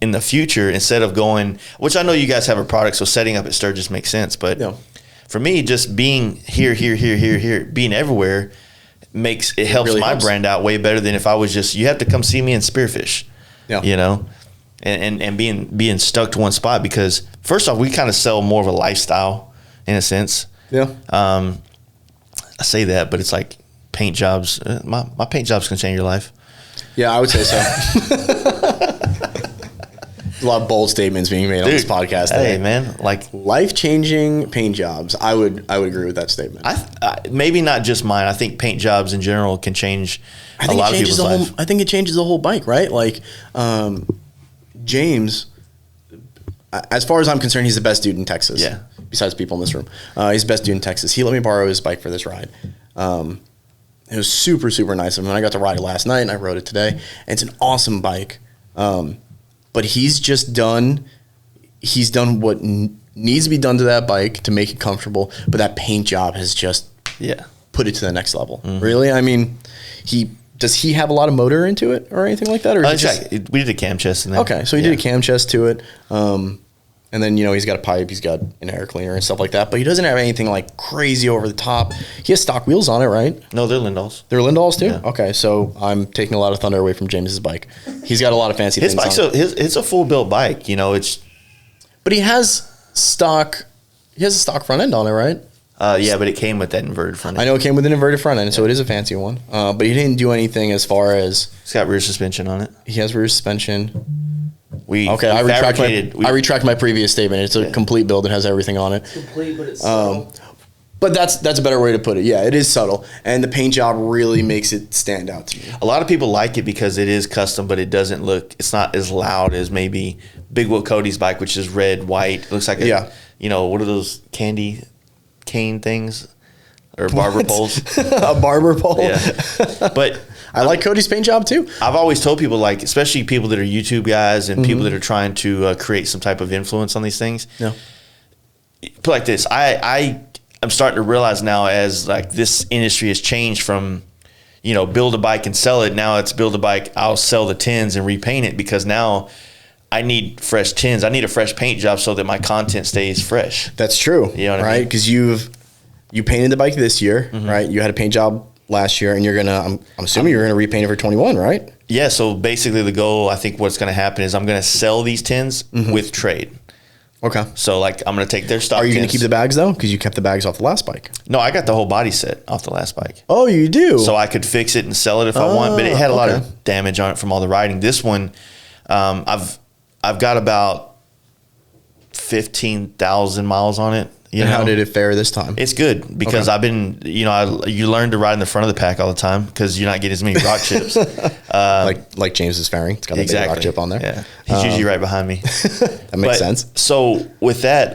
in the future instead of going, which I know you guys have a product, so setting up at Sturgis makes sense. But for me, just being here, being everywhere helps really my brand out way better than if I was just, you have to come see me in Spearfish, you know, and being stuck to one spot, because first off, we kind of sell more of a lifestyle in a sense. Yeah. I say that, but it's like paint jobs. My paint jobs can change your life. Yeah, I would say so. A lot of bold statements being made on this podcast today. Hey, man, like life-changing paint jobs. I would agree with that statement. Maybe not just mine. I think paint jobs in general can change a lot of people's life. I think it changes the whole bike, right? Like James, as far as I'm concerned, he's the best dude in Texas. Yeah. Besides people in this room, he's the best dude in Texas. He let me borrow his bike for this ride. It was super, super nice of him. I got to ride it last night, and I rode it today. And it's an awesome bike. But he's done what needs to be done to that bike to make it comfortable. But that paint job has just put it to the next level. Mm-hmm. Really? I mean, does he have a lot of motor into it or anything like that? Or we did a cam chest in there. Okay, so he did a cam chest to it. And then, he's got a pipe, he's got an air cleaner and stuff like that. But he doesn't have anything like crazy over the top. He has stock wheels on it, right? No, they're Lindals. They're Lindals too? Yeah. Okay, so I'm taking a lot of thunder away from James's bike. He's got a lot of fancy things on it. It's a full built bike, But he has a stock front end on it, right? Yeah, but it came with that inverted front end. I know it came with an inverted front end, so it is a fancy one. But he didn't do anything as far as... It's got rear suspension on it. He has rear suspension. I retract my previous statement. It's a complete build. It has everything on it. Complete, but it's subtle. But that's a better way to put it. Yeah, it is subtle, and the paint job really makes it stand out to me. A lot of people like it because it is custom, but it doesn't look. It's not as loud as maybe Big Will Cody's bike, which is red, white. It looks like what are those candy cane things or barber poles? A barber pole. Yeah, but. I like Cody's paint job too. I've always told people, like, especially people that are YouTube guys and people that are trying to create some type of influence on these things. Yeah. Put like this, I'm starting to realize now, as like this industry has changed from, build a bike and sell it. Now it's build a bike, I'll sell the tins and repaint it, because now I need fresh tins. I need a fresh paint job so that my content stays fresh. That's true. You know what I mean? Because you painted the bike this year, right? You had a paint job last year, and I'm assuming you're gonna repaint it for 21, right? Yeah. So basically, the goal, I think, what's gonna happen is I'm gonna sell these tins with trade. Okay. So like, I'm gonna take their stock. Are you gonna keep the bags though? Because you kept the bags off the last bike. No, I got the whole body set off the last bike. Oh, you do? So I could fix it and sell it if I want, but it had a lot of damage on it from all the riding. This one, I've got about 15,000 miles on it. How did it fare this time? It's good, because I've been, you learn to ride in the front of the pack all the time because you're not getting as many rock chips. Like James is fairing. It's got a big rock chip on there. Yeah. He's usually right behind me. That makes sense. So with that,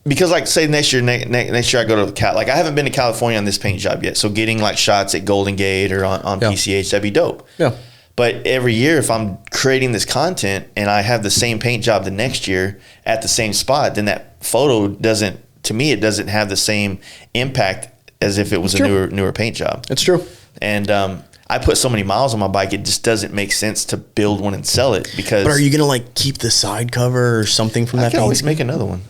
because like say next year I go to I haven't been to California on this paint job yet. So getting like shots at Golden Gate or on PCH, that'd be dope. Yeah. But every year, if I'm creating this content and I have the same paint job the next year at the same spot, then that photo doesn't have the same impact as if it was a newer paint job. It's true. And I put so many miles on my bike, it just doesn't make sense to build one and sell it, because. But are you gonna keep the side cover or something from that? I can always make another one.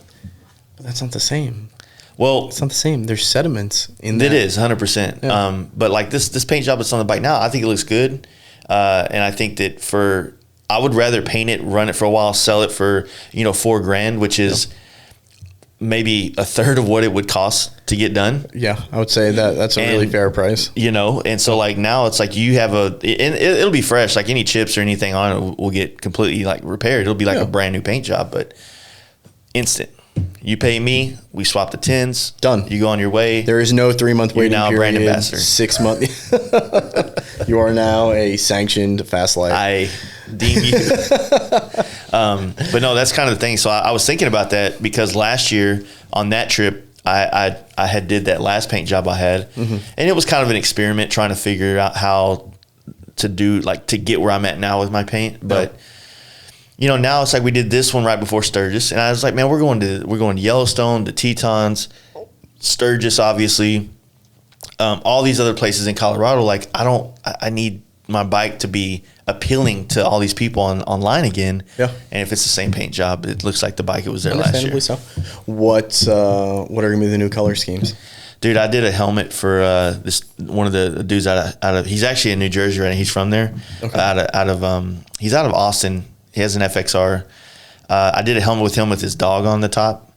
But that's not the same. Well, it's not the same. There's sediments in there. It is 100%. Yeah. But like this paint job that's on the bike now, I think it looks good. And I think that I would rather paint it, run it for a while, sell it for, $4,000, which is maybe a third of what it would cost to get done. Yeah, I would say that's a really fair price. And so like now it's like you have and it'll be fresh, like any chips or anything on it will get completely like repaired. It'll be like a brand new paint job, but instant. You pay me, we swap the tins. Done. You go on your way. There is no 3-month waiting period. You're now a brand ambassador. 6 months. You are now a sanctioned fast life. I deem you. But no, that's kind of the thing. So I was thinking about that, because last year on that trip, I had did that last paint job I had, and it was kind of an experiment trying to figure out how to do, like, to get where I'm at now with my paint. But now it's like we did this one right before Sturgis, and I was like, man, we're going to Yellowstone, to Tetons, Sturgis, obviously, all these other places in Colorado. Like, I need my bike to be appealing to all these people online again. Yeah. And if it's the same paint job, it looks like the bike it was there last year. So. What are going to be the new color schemes? Dude, I did a helmet for this one of the dudes out of he's actually in New Jersey right now. He's from there. Okay. He's out of Austin. He has an FXR. I did a helmet with him with his dog on the top.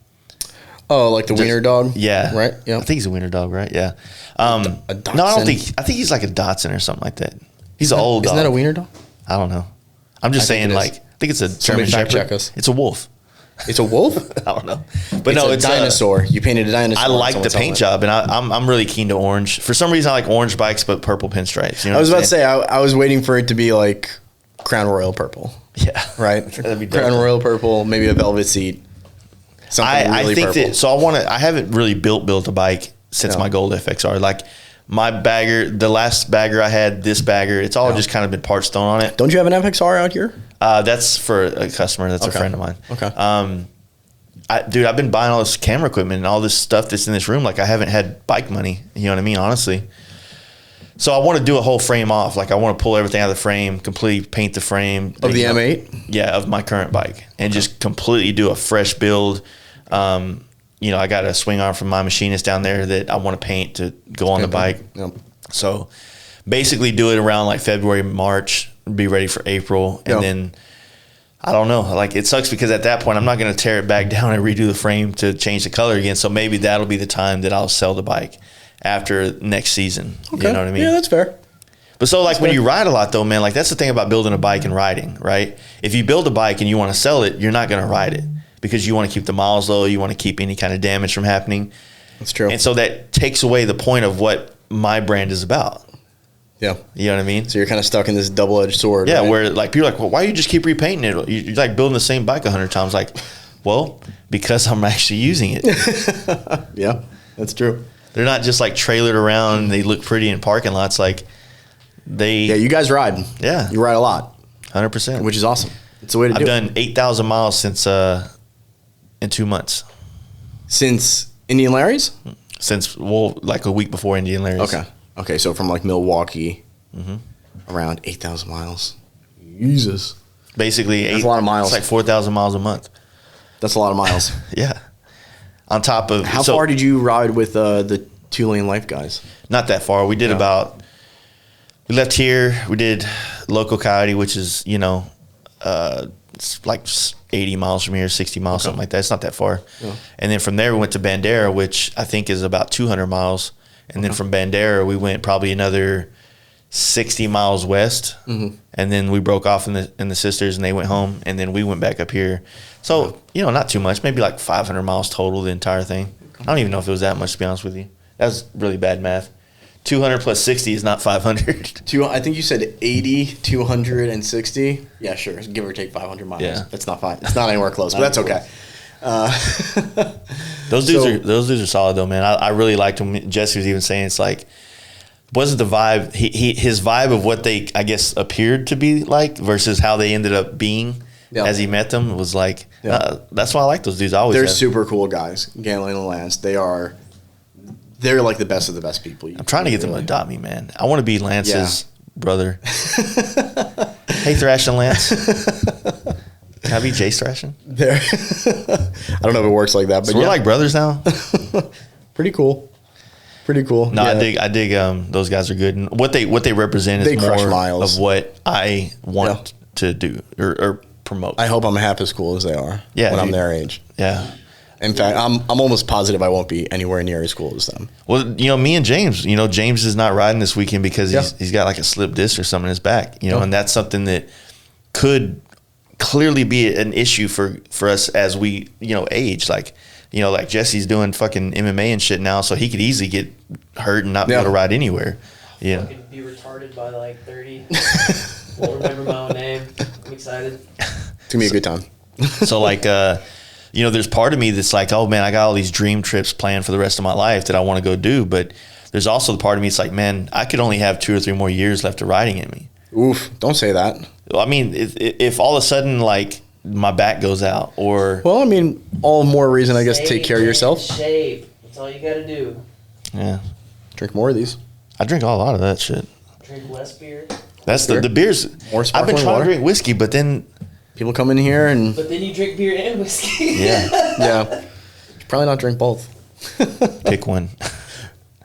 Oh, like the wiener dog? Yeah. Right? Yeah. I think he's a wiener dog, right? Yeah. A Dachshund? No, I think he's like a Dachshund or something like that. He's an old dog. Isn't that a wiener dog? I don't know. I'm just saying, I think it's a German Shepherd. Check us. It's a wolf. It's a wolf? I don't know. But it's a dinosaur. You painted a dinosaur. I like the paint job, and I'm really keen to orange. For some reason, I like orange bikes, but purple pinstripes. You know I was about to say, I was waiting for it to be like Crown Royal purple. Yeah. Right? That'd be dope. Crown Royal purple, maybe a velvet seat. I think purple. I haven't really built a bike since my Gold FXR. Like my bagger, the last bagger I had, this bagger, it's all just kind of been parts thrown on it. Don't you have an FXR out here? That's for a customer. That's a friend of mine. Okay. Dude, I've been buying all this camera equipment and all this stuff that's in this room. Like I haven't had bike money. You know what I mean? Honestly. So I want to do a whole frame off. Like I want to pull everything out of the frame, completely paint the frame. Of the M8? Yeah, of my current bike. And just completely do a fresh build. I got a swing arm from my machinist down there that I want to paint to go on the bike. Yep. So basically do it around like February, March, be ready for April. And then I don't know. Like it sucks because at that point I'm not going to tear it back down and redo the frame to change the color again. So maybe that'll be the time that I'll sell the bike after next season. Okay. You know what I mean? Yeah, that's fair. But so like when you ride a lot though, man, like that's the thing about building a bike and riding, right? If you build a bike and you want to sell it, you're not going to ride it because you want to keep the miles low. You want to keep any kind of damage from happening. That's true. And so that takes away the point of what my brand is about. Yeah. You know what I mean? So you're kind of stuck in this double-edged sword. Yeah, right? where like people are like, well, why do you just keep repainting it? You're like building the same bike 100 times. Like, well, because I'm actually using it. Yeah, that's true. They're not just like trailered around and they look pretty in parking lots. Like Yeah, you guys ride. Yeah. You ride a lot. 100%. Which is awesome. It's the way to do it. I've done 8,000 miles since in 2 months. Since Indian Larry's? Since, like a week before Indian Larry's. Okay, so from like Milwaukee, around 8,000 miles. Jesus. Basically, that's a lot of miles. It's like 4,000 miles a month. That's a lot of miles. Yeah. On top of... How far did you ride with the 2-lane life guys? Not that far. We did we left here. We did Local Coyote, which is, it's like 80 miles from here, 60 miles, something like that. It's not that far. Yeah. And then from there, we went to Bandera, which I think is about 200 miles. And then from Bandera, we went probably another 60 miles west. And then we broke off in the sisters, and they went home. And then we went back up here. So, not too much. Maybe like 500 miles total, the entire thing. I don't even know if it was that much, to be honest with you. That was really bad math. 200 plus 60 is not 500. I think you said 80, 260. Yeah, sure. Give or take 500 miles. Yeah. That's not fine. It's not anywhere close, but that's okay. Those dudes are solid though, man. I really liked them. Jesse was even saying it's like wasn't the vibe his vibe of what they I guess appeared to be like versus how they ended up being as he met them was like that's why I like those dudes. They're super cool guys, Galen and Lance. They're like the best of the best people. I'm trying to get them to adopt me, man. I want to be Lance's brother. Hey, Thrash and Lance. Can I be Jay Thrashing? I don't know if it works like that, but so we're like brothers now. Pretty cool. No, I dig. Those guys are good, and what they represent is more of what I want to do or promote. I hope I'm half as cool as they are. Yeah, when I'm their age. Yeah. In fact, I'm almost positive I won't be anywhere near as cool as them. Well, me and James. James is not riding this weekend because he's got like a slip disc or something in his back. And that's something that could clearly be an issue for us as we age. Like Jesse's doing fucking MMA and shit now, so he could easily get hurt and not be able to ride anywhere. Yeah. Fucking be retarded by like 30. Won't remember my own name. I'm excited. It's gonna be a good time. So like there's part of me that's like, oh man, I got all these dream trips planned for the rest of my life that I want to go do, but there's also the part of me that's like, man, I could only have 2 or 3 more years left of riding in me. Oof, don't say that. I mean, if all of a sudden like my back goes out or all more reason I guess to take care of yourself. Shape. That's all you gotta do. Yeah. Drink more of these. I drink a lot of that shit. Drink less beer. That's the beers. More I've been sparkling trying water. to drink whiskey, but then People come in here and But then you drink beer and whiskey. yeah, yeah, probably not drink both. pick one.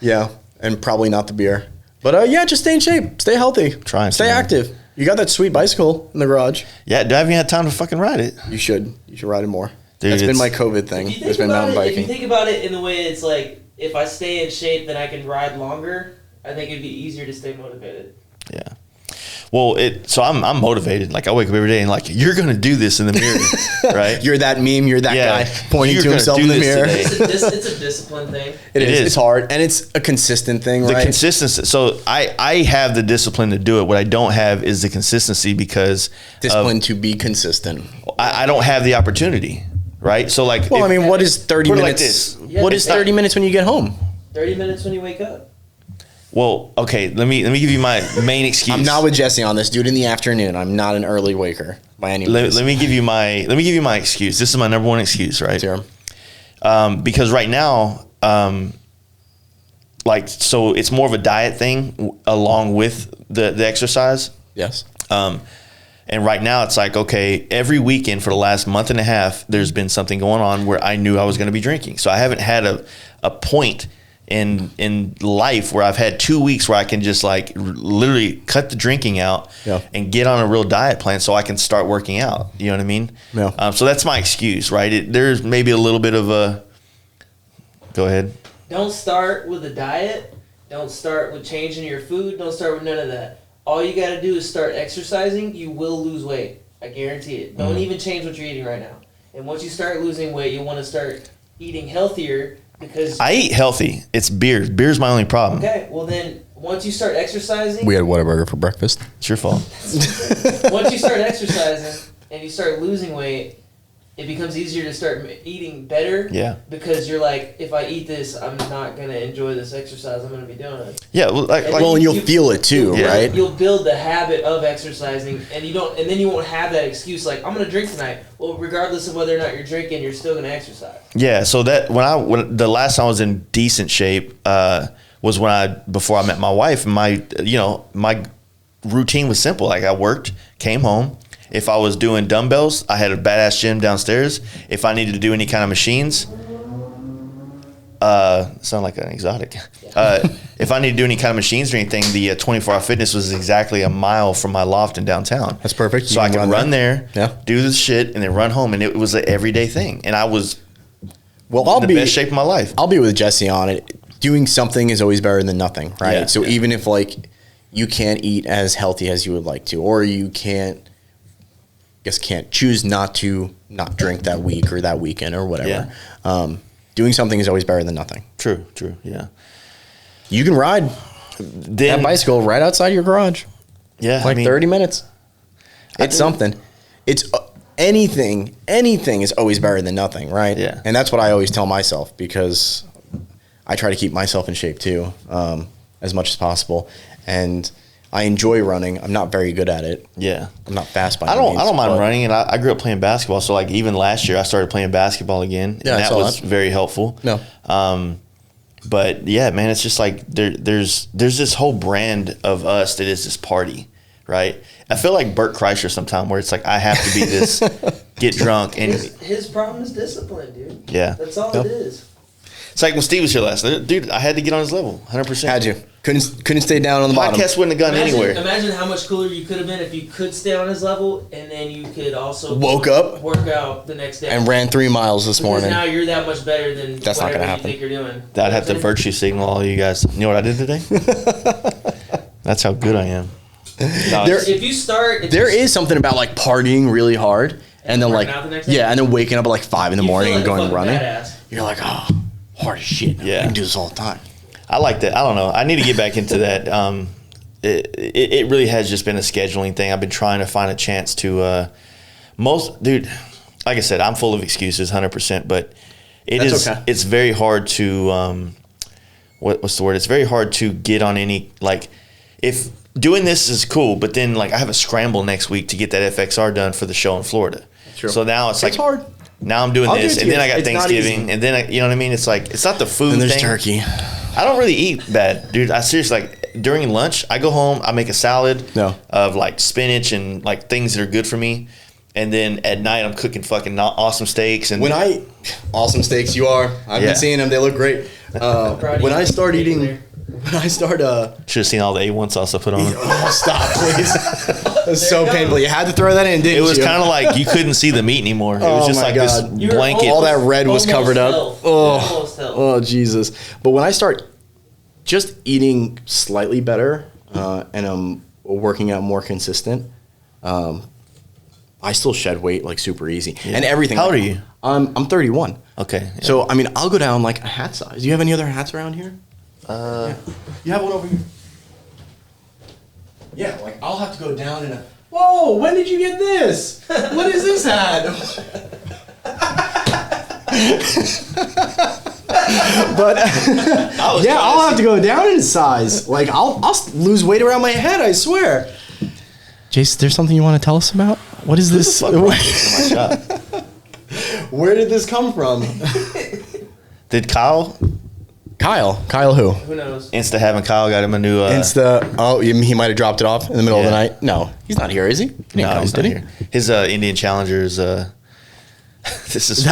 Yeah, and probably not the beer. But yeah, just stay in shape, stay healthy, stay active. You got that sweet bicycle in the garage. Yeah, I haven't had time to fucking ride it. You should ride it more. Dude, That's been my COVID thing. It's been mountain If you biking. think about it in the way it's like, if I stay in shape, then I can ride longer. I think it'd be easier to stay motivated. Yeah. Well, so I'm motivated. Like I wake up every day and like you're gonna do this in the mirror, right? You're that meme. You're that Yeah. guy pointing You're to gonna himself do in the this mirror. today. It's a discipline thing. It is. is. It's hard, and it's a consistent thing, The right? consistency. So I have the discipline to do it. What I don't have is the consistency because Discipline to be consistent. I don't have the opportunity, right? So like, Well, I mean, what is 30 put it like minutes? this. Yeah, What is 30 minutes when you get home? 30 minutes when you wake up. Well, okay. Let me give you my main excuse. I'm not with Jesse on this. Do it in the afternoon. I'm not an early waker by any means. Let me give you my excuse. This is my number one excuse, right? Sure. Because right now, so it's more of a diet thing along with the exercise. Yes. And right now it's like, okay, every weekend for the last month and a half, there's been something going on where I knew I was going to be drinking. So I haven't had a point in life where I've had 2 weeks where I can just like literally cut the drinking out and get on a real diet plan so I can start working out. You know what I mean? Yeah. So that's my excuse, right? There's maybe a little bit of a, go ahead. Don't start with a diet. Don't start with changing your food. Don't start with none of that. All you got to do is start exercising. You will lose weight. I guarantee it. Don't even change what you're eating right now. And once you start losing weight, you want to start eating healthier because... I eat healthy. It's beer. Beer's my only problem. Okay, well then, once you start exercising... We had Whataburger for breakfast. It's your fault. Once you start exercising and you start losing weight, it becomes easier to start eating better. Yeah. Because you're like, if I eat this, I'm not going to enjoy this exercise I'm going to be doing. Yeah. Well, And you'll feel it too, right? You'll build the habit of exercising, and then you won't have that excuse like, I'm going to drink tonight. Well, regardless of whether or not you're drinking, you're still going to exercise. Yeah. So that when the last time I was in decent shape was before I met my wife, and my routine was simple. Like I worked, came home. If I was doing dumbbells, I had a badass gym downstairs. If I needed to do any kind of machines, sound like an exotic. If I needed to do any kind of machines or anything, the 24-hour fitness was exactly a mile from my loft in downtown. That's perfect. So I could run there, Yeah. do this shit, and then run home. And it was an everyday thing. And I was in the best shape of my life. I'll be with Jesse on it. Doing something is always better than nothing, right? Yeah. So even if like you can't eat as healthy as you would like to, or you can't choose not to not drink that week or that weekend or whatever. Yeah. Doing something is always better than nothing. True, yeah. You can ride that bicycle right outside your garage. Yeah. Like 30 minutes. It's something. It's anything is always better than nothing, right? Yeah. And that's what I always tell myself because I try to keep myself in shape too, as much as possible. And I enjoy running. I'm not very good at it. Yeah. I'm not fast by I any means, don't mind running, and I grew up playing basketball. So like even last year, I started playing basketball again, Yeah, and I that saw was that. very helpful. No. But yeah, man, it's just like there's this whole brand of us that is this party, right? I feel like Bert Kreischer sometimes, where it's like I have to be this, get drunk, and His problem is discipline, dude. yeah, That's all Yep. it is. it's like when Steve was here last night, dude. I had to get on his level, 100%. Had you. Couldn't stay down on the bottom. Podcast wouldn't have gone anywhere. Imagine how much cooler you could have been if you could stay on his level, and then you could also Woke up work out the next day, and ran 3 miles this because morning. now you're that much better than That's not whatever gonna you happen. think you're doing. I'd have to virtue signal all you guys. You know what I did today? That's how good I am. No, If you start, There is something about like partying really hard and then like working out the next day? and then waking up at like 5 in the morning and going running. Badass. You're like, oh, hard as shit. Yeah. I can do this all the time. I like that. I don't know. I need to get back into that. It really has just been a scheduling thing. I've been trying to find a chance to dude, like I said, I'm full of excuses 100%, but That's okay. it's very hard to what's the word? It's very hard to get on any, like, if doing this is cool, but then like I have a scramble next week to get that FXR done for the show in Florida. True. So now it's like hard. Now I'm doing I'll do this, it to and then you. I got It's not Thanksgiving, easy. and then you know what I mean. It's like it's not the food And there's thing. turkey. I don't really eat bad, dude. I seriously, like, during lunch, I go home, I make a salad of like spinach and like things that are good for me. And then at night, I'm cooking fucking awesome steaks. And awesome steaks you are. I've been seeing them. They look great. When I start eating, should have seen all the A1 sauce I put on. Stop, please. It was so painful. You had to throw that in, didn't you? It was kind of like you couldn't see the meat anymore. It was just like this blanket. All that red was covered up. Oh, Jesus. But when I start just eating slightly better and I'm working out more consistent, I still shed weight like super easy and everything. How old are you? I'm 31. Okay. Yeah. So, I mean, I'll go down like a hat size. Do you have any other hats around here? You have one over here? Yeah, like I'll have to go down in a... Whoa, when did you get this? What is this hat? But I'll have to go down in size. Like I'll lose weight around my head, I swear. Jace, there's something you want to tell us about? What is this? Where did this come from? Did Kyle who? Who knows? Insta having Kyle got him a new he might have dropped it off in the middle of the night. No, he's not here, is he? No, he's not here. His Indian Challenger is that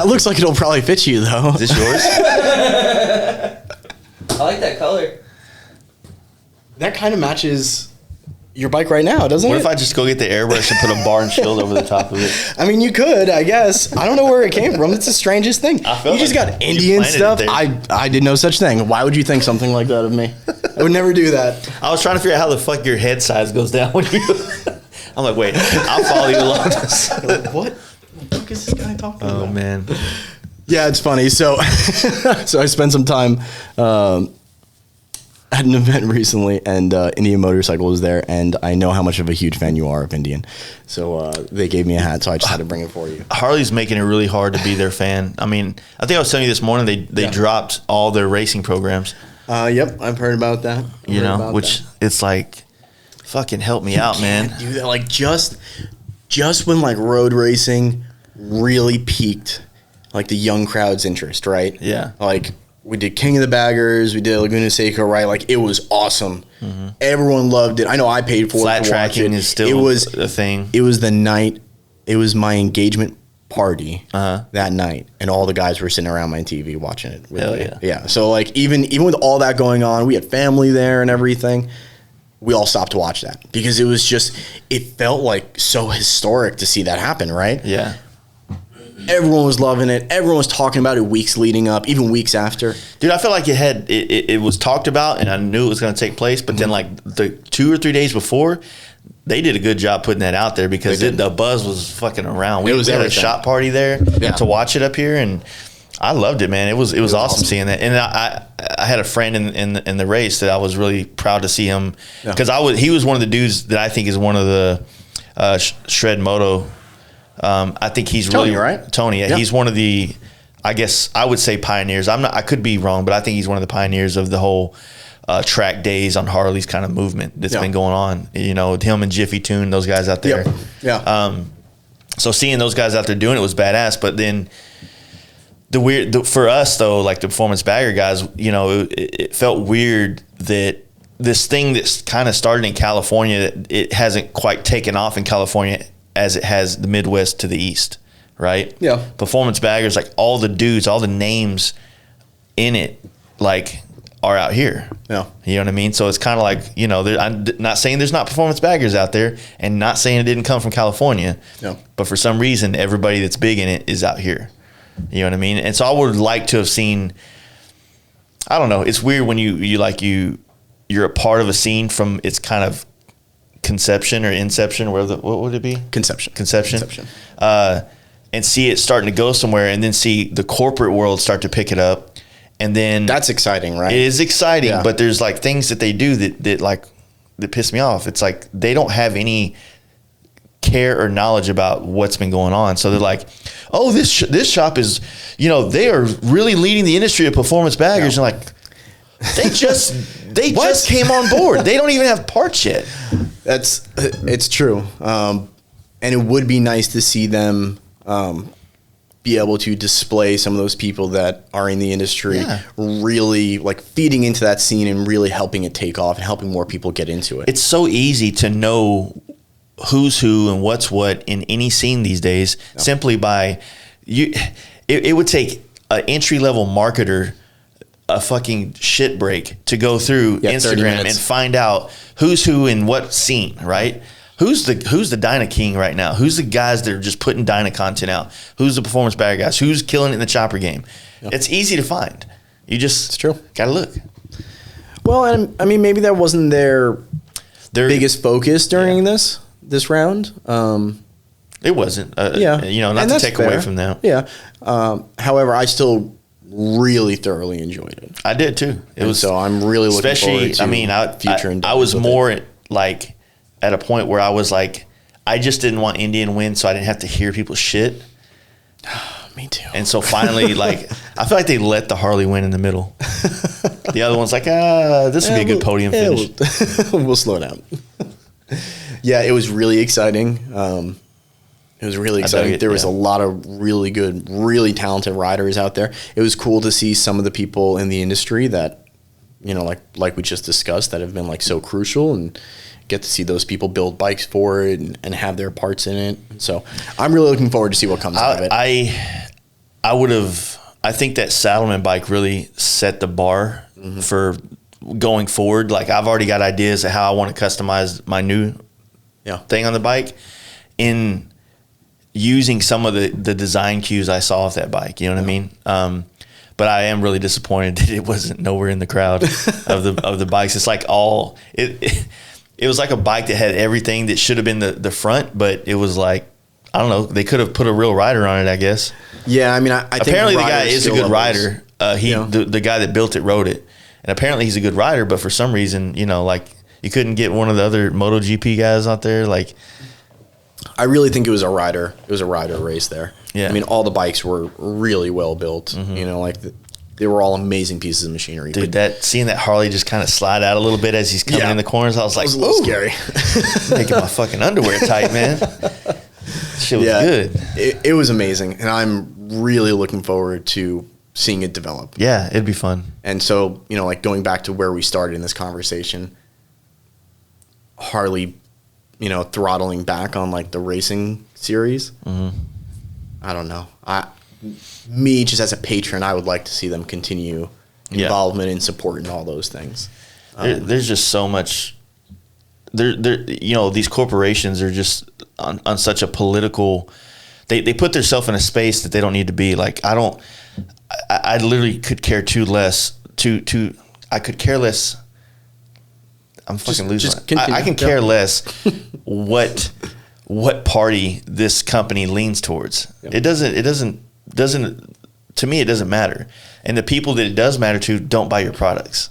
looks like it'll probably fit you though. Is this yours? I like that color. That kind of matches your bike right now, doesn't it? What if I just go get the airbrush and put a bar and shield over the top of it? I mean, you could, I guess. I don't know where it came from. It's the strangest thing. You just got Indian stuff. I did no such thing. Why would you think something like that of me? I would never do that. I was trying to figure out how the fuck your head size goes down when you... I'm like, wait, I'll follow you along this. What the fuck is this guy talking about? Oh, man. Yeah, it's funny. So I spent some time at an event recently, and Indian Motorcycle was there, and I know how much of a huge fan you are of Indian. So they gave me a hat, so I just had to bring it for you. Harley's making it really hard to be their fan. I mean, I think I was telling you this morning, they dropped all their racing programs. Yep, I've heard about that. It's like, fucking help me out, man. Do that, like just when like road racing really peaked, like the young crowd's interest, right? Yeah. Like we did King of the Baggers, we did Laguna Seca, right? Like it was awesome. Mm-hmm. Everyone loved it. I know I paid for Flat it. Flat tracking is still a thing. It was the night. It was my engagement party that night, and all the guys were sitting around my TV watching it. Hell yeah. Yeah. So like even with all that going on, we had family there and everything. We all stopped to watch that because it felt like so historic to see that happen, right? Yeah. Everyone was loving it. Everyone was talking about it weeks leading up, even weeks after. Dude, I felt like it was talked about, and I knew it was going to take place. But then, like the 2 or 3 days before, they did a good job putting that out there because the buzz was fucking around. We had a shot party there to watch it up here, and I loved it, man. It was awesome seeing that. And I had a friend in the race that I was really proud to see him because he was one of the dudes that I think is one of the Shred Moto. I think he's Tony, really right? Tony. Yeah. He's one of the, I guess I would say pioneers. I could be wrong, but I think he's one of the pioneers of the whole track days on Harley's kind of movement that's been going on. You know, him and Jiffy Tune, those guys out there. Yep. Yeah. So seeing those guys out there doing it was badass. But then for us though, like the performance bagger guys, you know, it felt weird that this thing that's kind of started in California, it hasn't quite taken off in California as it has the Midwest to the East, right? Yeah. Performance baggers, like all the dudes, all the names in it, like are out here. Yeah. You know what I mean? So it's kind of like, you know, I'm not saying there's not performance baggers out there and not saying it didn't come from California, but for some reason, everybody that's big in it is out here. You know what I mean? And so I would like to have seen, I don't know, it's weird when you're a part of a scene from its kind of conception or inception, what would it be? Conception. And see it starting to go somewhere, and then see the corporate world start to pick it up, and then that's exciting, right? It is exciting, but there's like things that they do that piss me off. It's like they don't have any care or knowledge about what's been going on. So they're like, oh, this shop is, you know, they are really leading the industry of performance baggers. And like, they just came on board. They don't even have parts yet. It's true. And it would be nice to see them be able to display some of those people that are in the industry, really like feeding into that scene and really helping it take off and helping more people get into it. It's so easy to know who's who and what's what in any scene these days, simply by you. It would take an entry-level marketer a fucking shit break to go through Instagram and find out who's who in what scene, right? Who's the Dyna King right now? Who's the guys that are just putting Dyna content out? Who's the performance bag guys? Who's killing it in the chopper game? Yep. It's easy to find. You just gotta look. Well, and I mean, maybe that wasn't their biggest focus during this round. It wasn't. Not to take away from that. Yeah. However, I still really thoroughly enjoyed it. I did too. So I'm really looking forward to future. I was more like at a point where I was like, I just didn't want Indian win, so I didn't have to hear people's shit. Me too. And so finally, like, I feel like they let the Harley win in the middle. The other one's like, this would be a good podium finish. We'll slow down. Yeah, it was really exciting. It was really exciting. There was a lot of really good, really talented riders out there. It was cool to see some of the people in the industry that, like we just discussed, that have been like so crucial, and get to see those people build bikes for it and have their parts in it. So I'm really looking forward to see what comes out of it. I think that Saddleman bike really set the bar for going forward. Like, I've already got ideas of how I want to customize my new thing on the bike in using some of the design cues I saw off that bike. You know what I mean? But I am really disappointed that it wasn't nowhere in the crowd of the bikes. It's like it was like a bike that had everything that should have been the front, but it was like, I don't know, they could have put a real rider on it, I guess. Yeah, I mean, I think apparently the guy is a good rider. The guy that built it rode it, and apparently he's a good rider. But for some reason, like, you couldn't get one of the other MotoGP guys out there. Like, I really think it was a rider. It was a rider race there. Yeah, I mean, all the bikes were really well built. They were all amazing pieces of machinery. Dude, seeing that Harley just kind of slide out a little bit as he's coming in the corners, I was like, a little scary. Making my fucking underwear tight, man. Shit was good. It was amazing, and I'm really looking forward to seeing it develop. Yeah, it'd be fun. And so, like, going back to where we started in this conversation, Harley, throttling back on like the racing series. I don't know. Me, just as a patron, I would like to see them continue involvement and support and all those things. There's just so much. These corporations are just on such a political. They put themselves in a space that they don't need to be. Like, I literally could care less. I could care less. I'm fucking losing. I can care less what party this company leans towards. Yep. It doesn't. To me, it doesn't matter. And the people that it does matter to don't buy your products.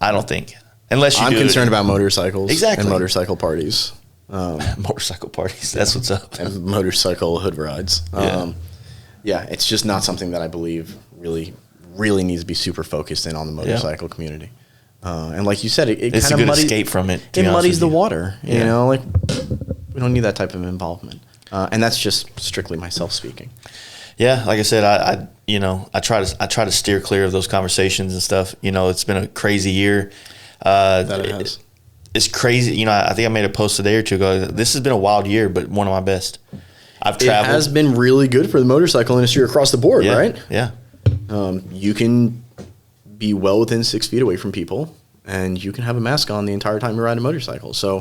I don't think, unless you. I'm concerned about motorcycles, exactly, and motorcycle parties. Motorcycle parties. That's what's up. And motorcycle hood rides. It's just not something that I believe really needs to be super focused in on the motorcycle community. And like you said, it's a good escape from it. It muddies the water. You know, like, we don't need that type of involvement. And that's just strictly myself speaking. Yeah, like I said, I try to steer clear of those conversations and stuff. It's been a crazy year. It's crazy. I think I made a post a day or two ago. This has been a wild year, but one of my best. I've traveled. It has been really good for the motorcycle industry across the board, right? Yeah. You can be well within 6 feet away from people, and you can have a mask on the entire time you ride a motorcycle. So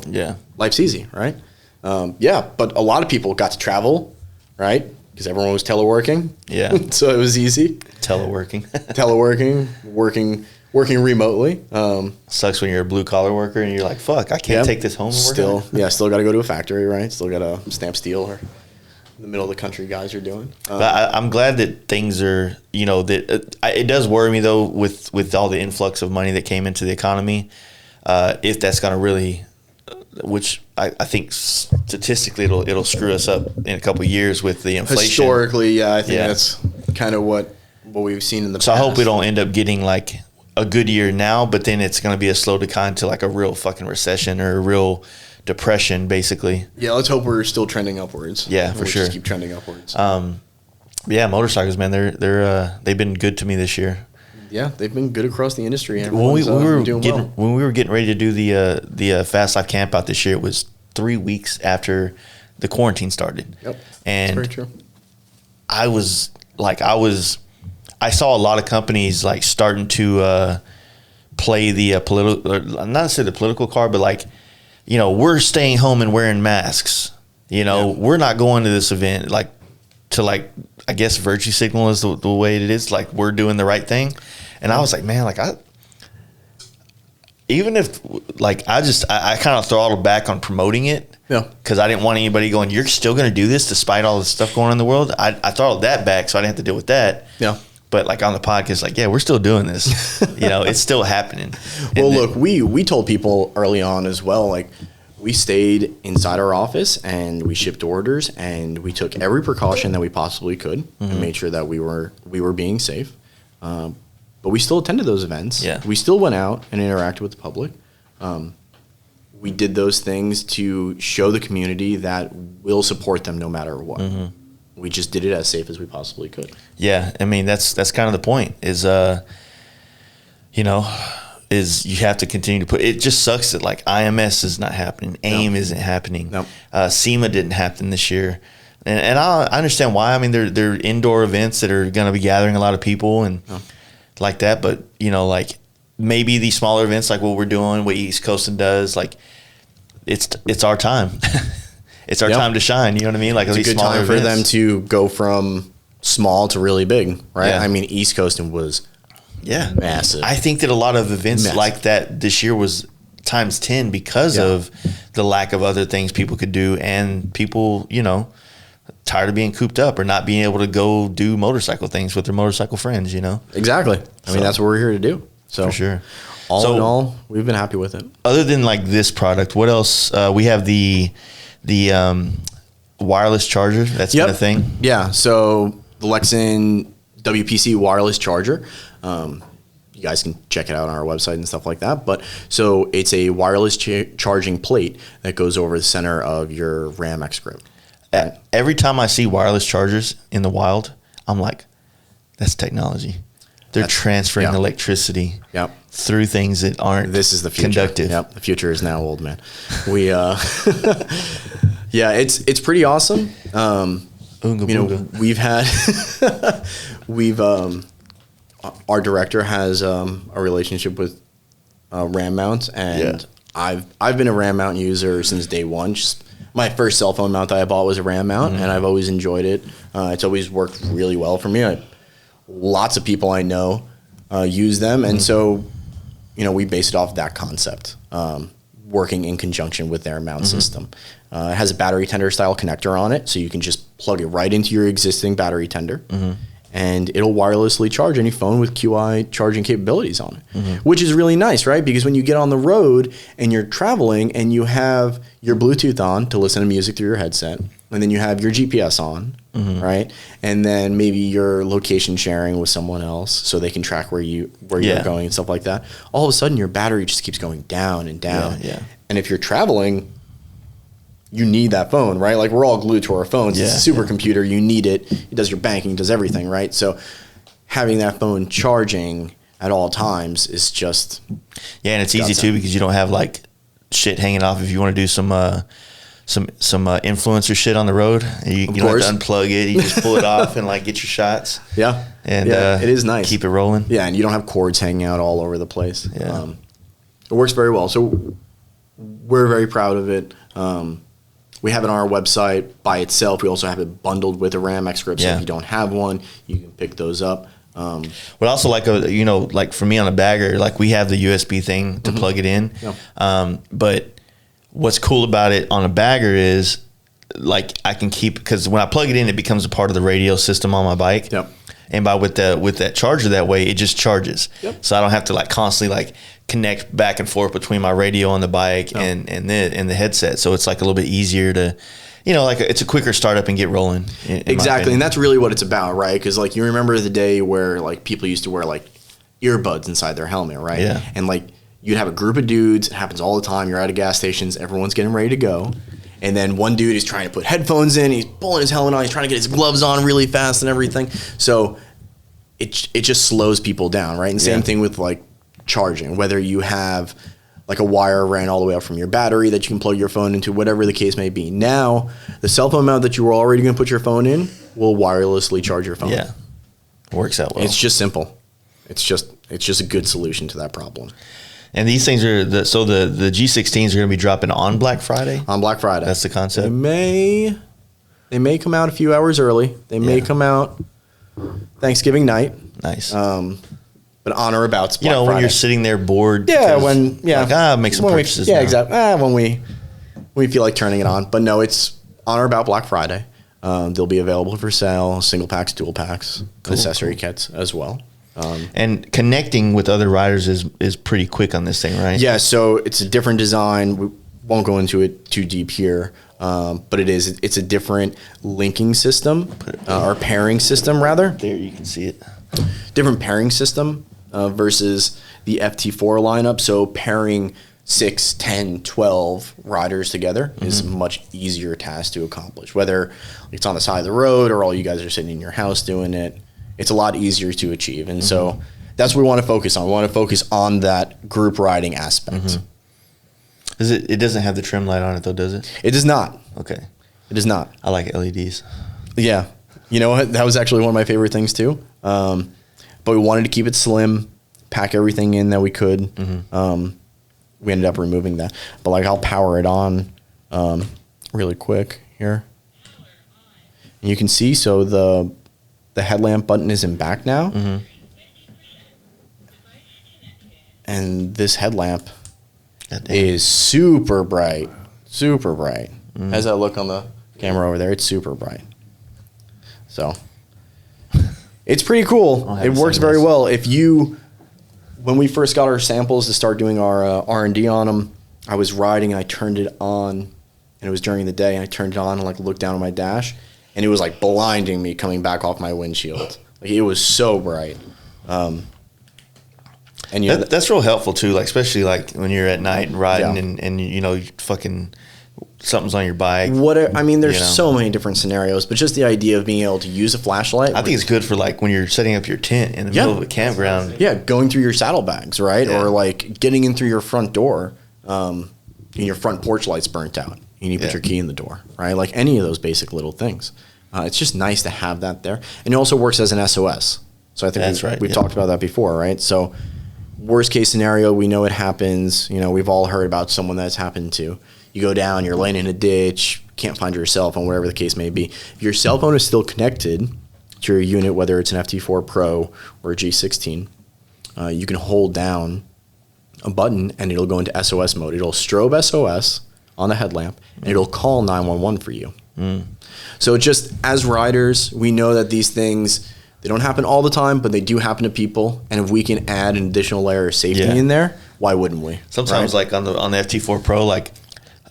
life's easy, right? But a lot of people got to travel, right? Because everyone was teleworking. Yeah. So it was easy. Teleworking, working remotely. Sucks when you're a blue collar worker and you're like, fuck, I can't take this home and work. Still got to go to a factory, right? Still got to stamp steel or the middle of the country guys are doing. But I'm glad that things are, it does worry me though with all the influx of money that came into the economy, if that's going to really, which I think statistically it'll screw us up in a couple of years with the inflation. Historically, I think that's kind of what we've seen in the past. So I hope we don't end up getting like a good year now, but then it's going to be a slow decline to like a real fucking recession or a real depression, basically. Yeah, let's hope we're still trending upwards. Yeah, for sure. Just keep trending upwards. Yeah, motorcycles, man. They've been good to me this year. Yeah, they've been good across the industry. When we were getting ready to do the Fast Life camp out this year, it was 3 weeks after the quarantine started. Yep, and that's very true. I saw a lot of companies like starting to play the political, not necessarily the political card, but like, you know, we're staying home and wearing masks. You know, we're not going to this event, like, to like, I guess virtue signal is the way it is. Like, we're doing the right thing. And I was like, man, like even if like, I kind of throttled back on promoting it. Yeah. Cause I didn't want anybody going, you're still going to do this despite all the stuff going on in the world. I throttled that back so I didn't have to deal with that. Yeah. But like on the podcast, like, yeah, we're still doing this. You know, it's still happening. Well, look, we told people early on as well, like, we stayed inside our office and we shipped orders and we took every precaution that we possibly could and made sure that we were being safe. But we still attended those events. Yeah. We still went out and interacted with the public. We did those things to show the community that we'll support them no matter what. We just did it as safe as we possibly could. Yeah, I mean, that's kind of the point is, you know, is you have to continue to put, it just sucks that like IMS is not happening. AIM isn't happening. Nope. SEMA didn't happen this year. And I understand why. I mean, they're indoor events that are going to be gathering a lot of people and like that. But, you know, like maybe these smaller events like what we're doing, what East Coastin does, like it's our time. It's our time to shine. You know what I mean? Like it's a good time for them to go from small to really big, right? Yeah. I mean, East Coastin was massive. I think that a lot of events like that this year was times 10 because of the lack of other things people could do and people, you know, tired of being cooped up or not being able to go do motorcycle things with their motorcycle friends, you know? Exactly. I mean, that's what we're here to do. So for sure. All in all, we've been happy with it. Other than like this product, what else? We have the wireless charger. That's been a thing. Yeah. So the Lexin WPC wireless charger. You guys can check it out on our website and stuff like that. But so it's a wireless charging plate that goes over the center of your Ram X grip. Every time I see wireless chargers in the wild, I'm like, that's technology. That's transferring electricity through things that aren't this is the future. Conductive. Yep, the future is now, old man. We it's pretty awesome. You know, we've had our director has a relationship with Ram mounts, and I've been a Ram mount user since day one. Just my first cell phone mount that I bought was a Ram mount, and I've always enjoyed it. It's always worked really well for me. Lots of people I know use them, and so, you know, we base it off that concept, working in conjunction with their mount system. It has a battery tender style connector on it, so you can just plug it right into your existing battery tender, and it'll wirelessly charge any phone with QI charging capabilities on it, which is really nice, right? Because when you get on the road and you're traveling and you have your Bluetooth on to listen to music through your headset, and then you have your GPS on, right? And then maybe your location sharing with someone else so they can track where you're going and stuff like that. All of a sudden, your battery just keeps going down and down. And if you're traveling, you need that phone, right? Like, we're all glued to our phones. It's a supercomputer. You need it. It does your banking. It does everything, right? So having that phone charging at all times is just... Yeah, and it's easy, too, because you don't have, like, shit hanging off if you want to do some influencer shit on the road. You don't have to unplug it. You just pull it off and, like, get your shots. Yeah. And it is nice. Keep it rolling. Yeah, and you don't have cords hanging out all over the place. Yeah. It works very well. So we're very proud of it. We have it on our website by itself. We also have it bundled with a Ram X grip. So if you don't have one, you can pick those up. But also, like, you know, like for me on a bagger, like we have the USB thing to plug it in. Yeah. But what's cool about it on a bagger is, like, I can keep, because when I plug it in, it becomes a part of the radio system on my bike. Yep. And with that charger that way, it just charges. Yep. So I don't have to like constantly like connect back and forth between my radio on the bike and the headset. So it's like a little bit easier to, you know, like it's a quicker startup and get rolling. Exactly. And that's really what it's about, right? Because like you remember the day where like people used to wear like earbuds inside their helmet, right? Yeah. And like you'd have a group of dudes. It happens all the time. You're at a gas stations. Everyone's getting ready to go. And then one dude is trying to put headphones in. He's pulling his helmet on. He's trying to get his gloves on really fast and everything. So it just slows people down, right? And same thing with like charging, whether you have like a wire ran all the way up from your battery that you can plug your phone into, whatever the case may be. Now, the cell phone mount that you were already going to put your phone in will wirelessly charge your phone. Yeah, works out well. It's just simple. It's just a good solution to that problem. And these things are the G16s are going to be dropping on Black Friday. On Black Friday, that's the concept. They may come out a few hours early. They may come out Thanksgiving night. Nice. But on or about Black Friday. When you're sitting there bored. Make some purchases. Exactly. When we feel like turning it on. But no, it's on or about Black Friday. They'll be available for sale, single packs, dual packs, accessory kits as well. And connecting with other riders is pretty quick on this thing, right? Yeah. So it's a different design. We won't go into it too deep here. But it's a different linking system or pairing system rather. There you can see it. Different pairing system versus the FT4 lineup. So pairing 6, 10, 12 riders together is a much easier task to accomplish. Whether it's on the side of the road or all you guys are sitting in your house doing it, it's a lot easier to achieve. And so that's what we want to focus on. We want to focus on that group riding aspect. It doesn't have the trim light on it though, does it? It does not. Okay. It does not. I like LEDs. Yeah. You know what? That was actually one of my favorite things too. But we wanted to keep it slim, pack everything in that we could. We ended up removing that. But like I'll power it on really quick here. And you can see, so the headlamp button is in back now. And this headlamp is super bright. Super bright. How's that look on the camera over there? It's super bright. So it's pretty cool. It works very well. When we first got our samples to start doing our R&D on them, I was riding and I turned it on, and it was during the day, and I turned it on and like looked down at my dash, and it was like blinding me coming back off my windshield. Like it was so bright. And that's real helpful too, like especially like when you're at night riding and you fucking something's on your bike. There's so many different scenarios, but just the idea of being able to use a flashlight. I think it's good for like when you're setting up your tent in the middle of a campground. Yeah, going through your saddlebags, right? Yeah. Or like getting in through your front door, and your front porch light's burnt out. You need to put your key in the door, right? Like any of those basic little things. It's just nice to have that there. And it also works as an SOS. So I think we've talked about that before, right? So worst case scenario, we know it happens. We've all heard about someone that's happened to. You go down, you're laying in a ditch, can't find your cell phone, whatever the case may be. If your cell phone is still connected to your unit, whether it's an FT4 Pro or a G16, you can hold down a button and it'll go into SOS mode. It'll strobe SOS on the headlamp and it'll call 911 for you. So just as riders, we know that these things, they don't happen all the time, but they do happen to people. And if we can add an additional layer of safety in there, why wouldn't we? Sometimes like on the FT4 Pro, like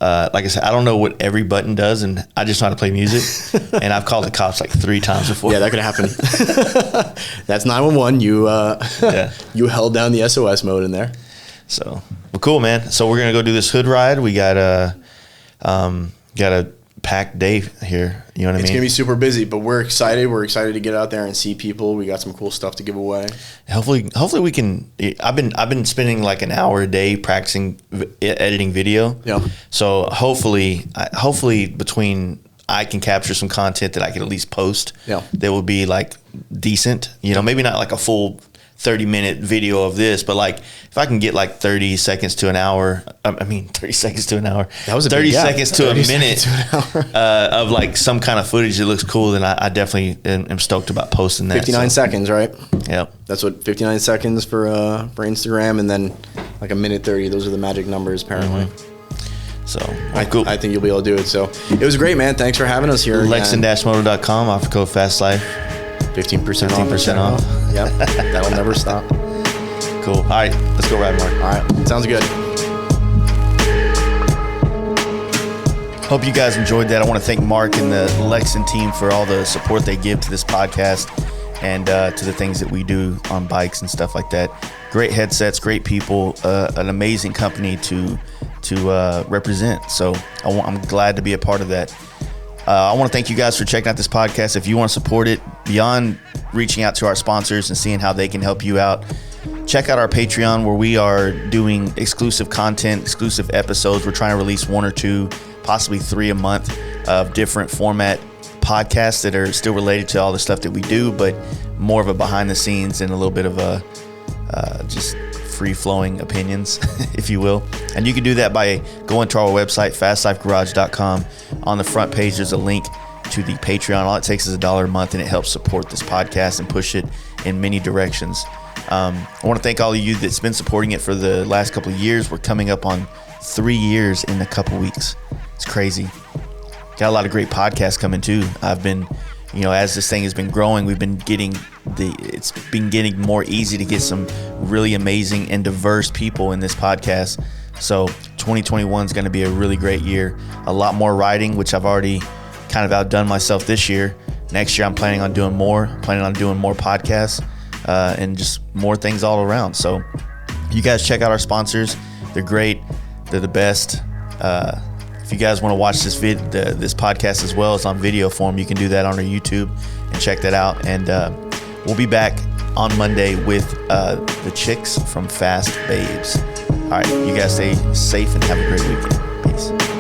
I said, I don't know what every button does, and I just know how to play music. And I've called the cops like 3 times before. Yeah, that could happen. That's 911. You held down the SOS mode in there. So, well, cool, man. So we're gonna go do this hood ride. We got a packed day here. You know what I mean? It's gonna be super busy, but we're excited. We're excited to get out there and see people. We got some cool stuff to give away. Hopefully we can. I've been spending like an hour a day practicing editing video. Yeah. So hopefully between I can capture some content that I can at least post. Yeah. That will be like decent. Maybe not like a full 30-minute video of this, but like if I can get like 30 seconds to an hour, 30 seconds to an hour. That was 30 seconds to a minute of like some kind of footage that looks cool, then I definitely am stoked about posting that. 59 seconds, right? Yep. That's what 59 seconds for Instagram, and then like a minute 30. Those are the magic numbers, apparently. So cool. I think you'll be able to do it. So it was great, man. Thanks for having us here. Lexin-Moto.com, offer code FASTLIFE. 15% off. Yep. That'll never stop. Cool. All right. Let's go ride more. All right. Sounds good. Hope you guys enjoyed that. I want to thank Mark and the Lexin team for all the support they give to this podcast and to the things that we do on bikes and stuff like that. great headsets, great people, an amazing company to represent. So I'm glad to be a part of that. I want to thank you guys for checking out this podcast. If you want to support it, beyond reaching out to our sponsors and seeing how they can help you out, check out our Patreon, where we are doing exclusive content, exclusive episodes. We're trying to release 1 or 2, possibly 3 a month of different format podcasts that are still related to all the stuff that we do, but more of a behind the scenes and a little bit of a just free-flowing opinions, if you will. And you can do that by going to our website, fastlifegarage.com. On the front page, there's a link to the Patreon. All it takes is $1 a month, and it helps support this podcast and push it in many directions. I want to thank all of you that's been supporting it for the last couple of years. We're coming up on 3 years in a couple weeks. It's crazy. Got a lot of great podcasts coming too. I've been, as this thing has been growing, it's been getting more easy to get some really amazing and diverse people in this podcast. So 2021 is going to be a really great year. A lot more writing, which I've already kind of outdone myself this year. Next year, I'm planning on doing more podcasts and just more things all around. So you guys check out our sponsors. They're great. They're the best. If you guys want to watch this podcast as well as on video form, you can do that on our YouTube and check that out. And we'll be back on Monday with the chicks from Fast Babes. All right, you guys stay safe and have a great weekend. Peace.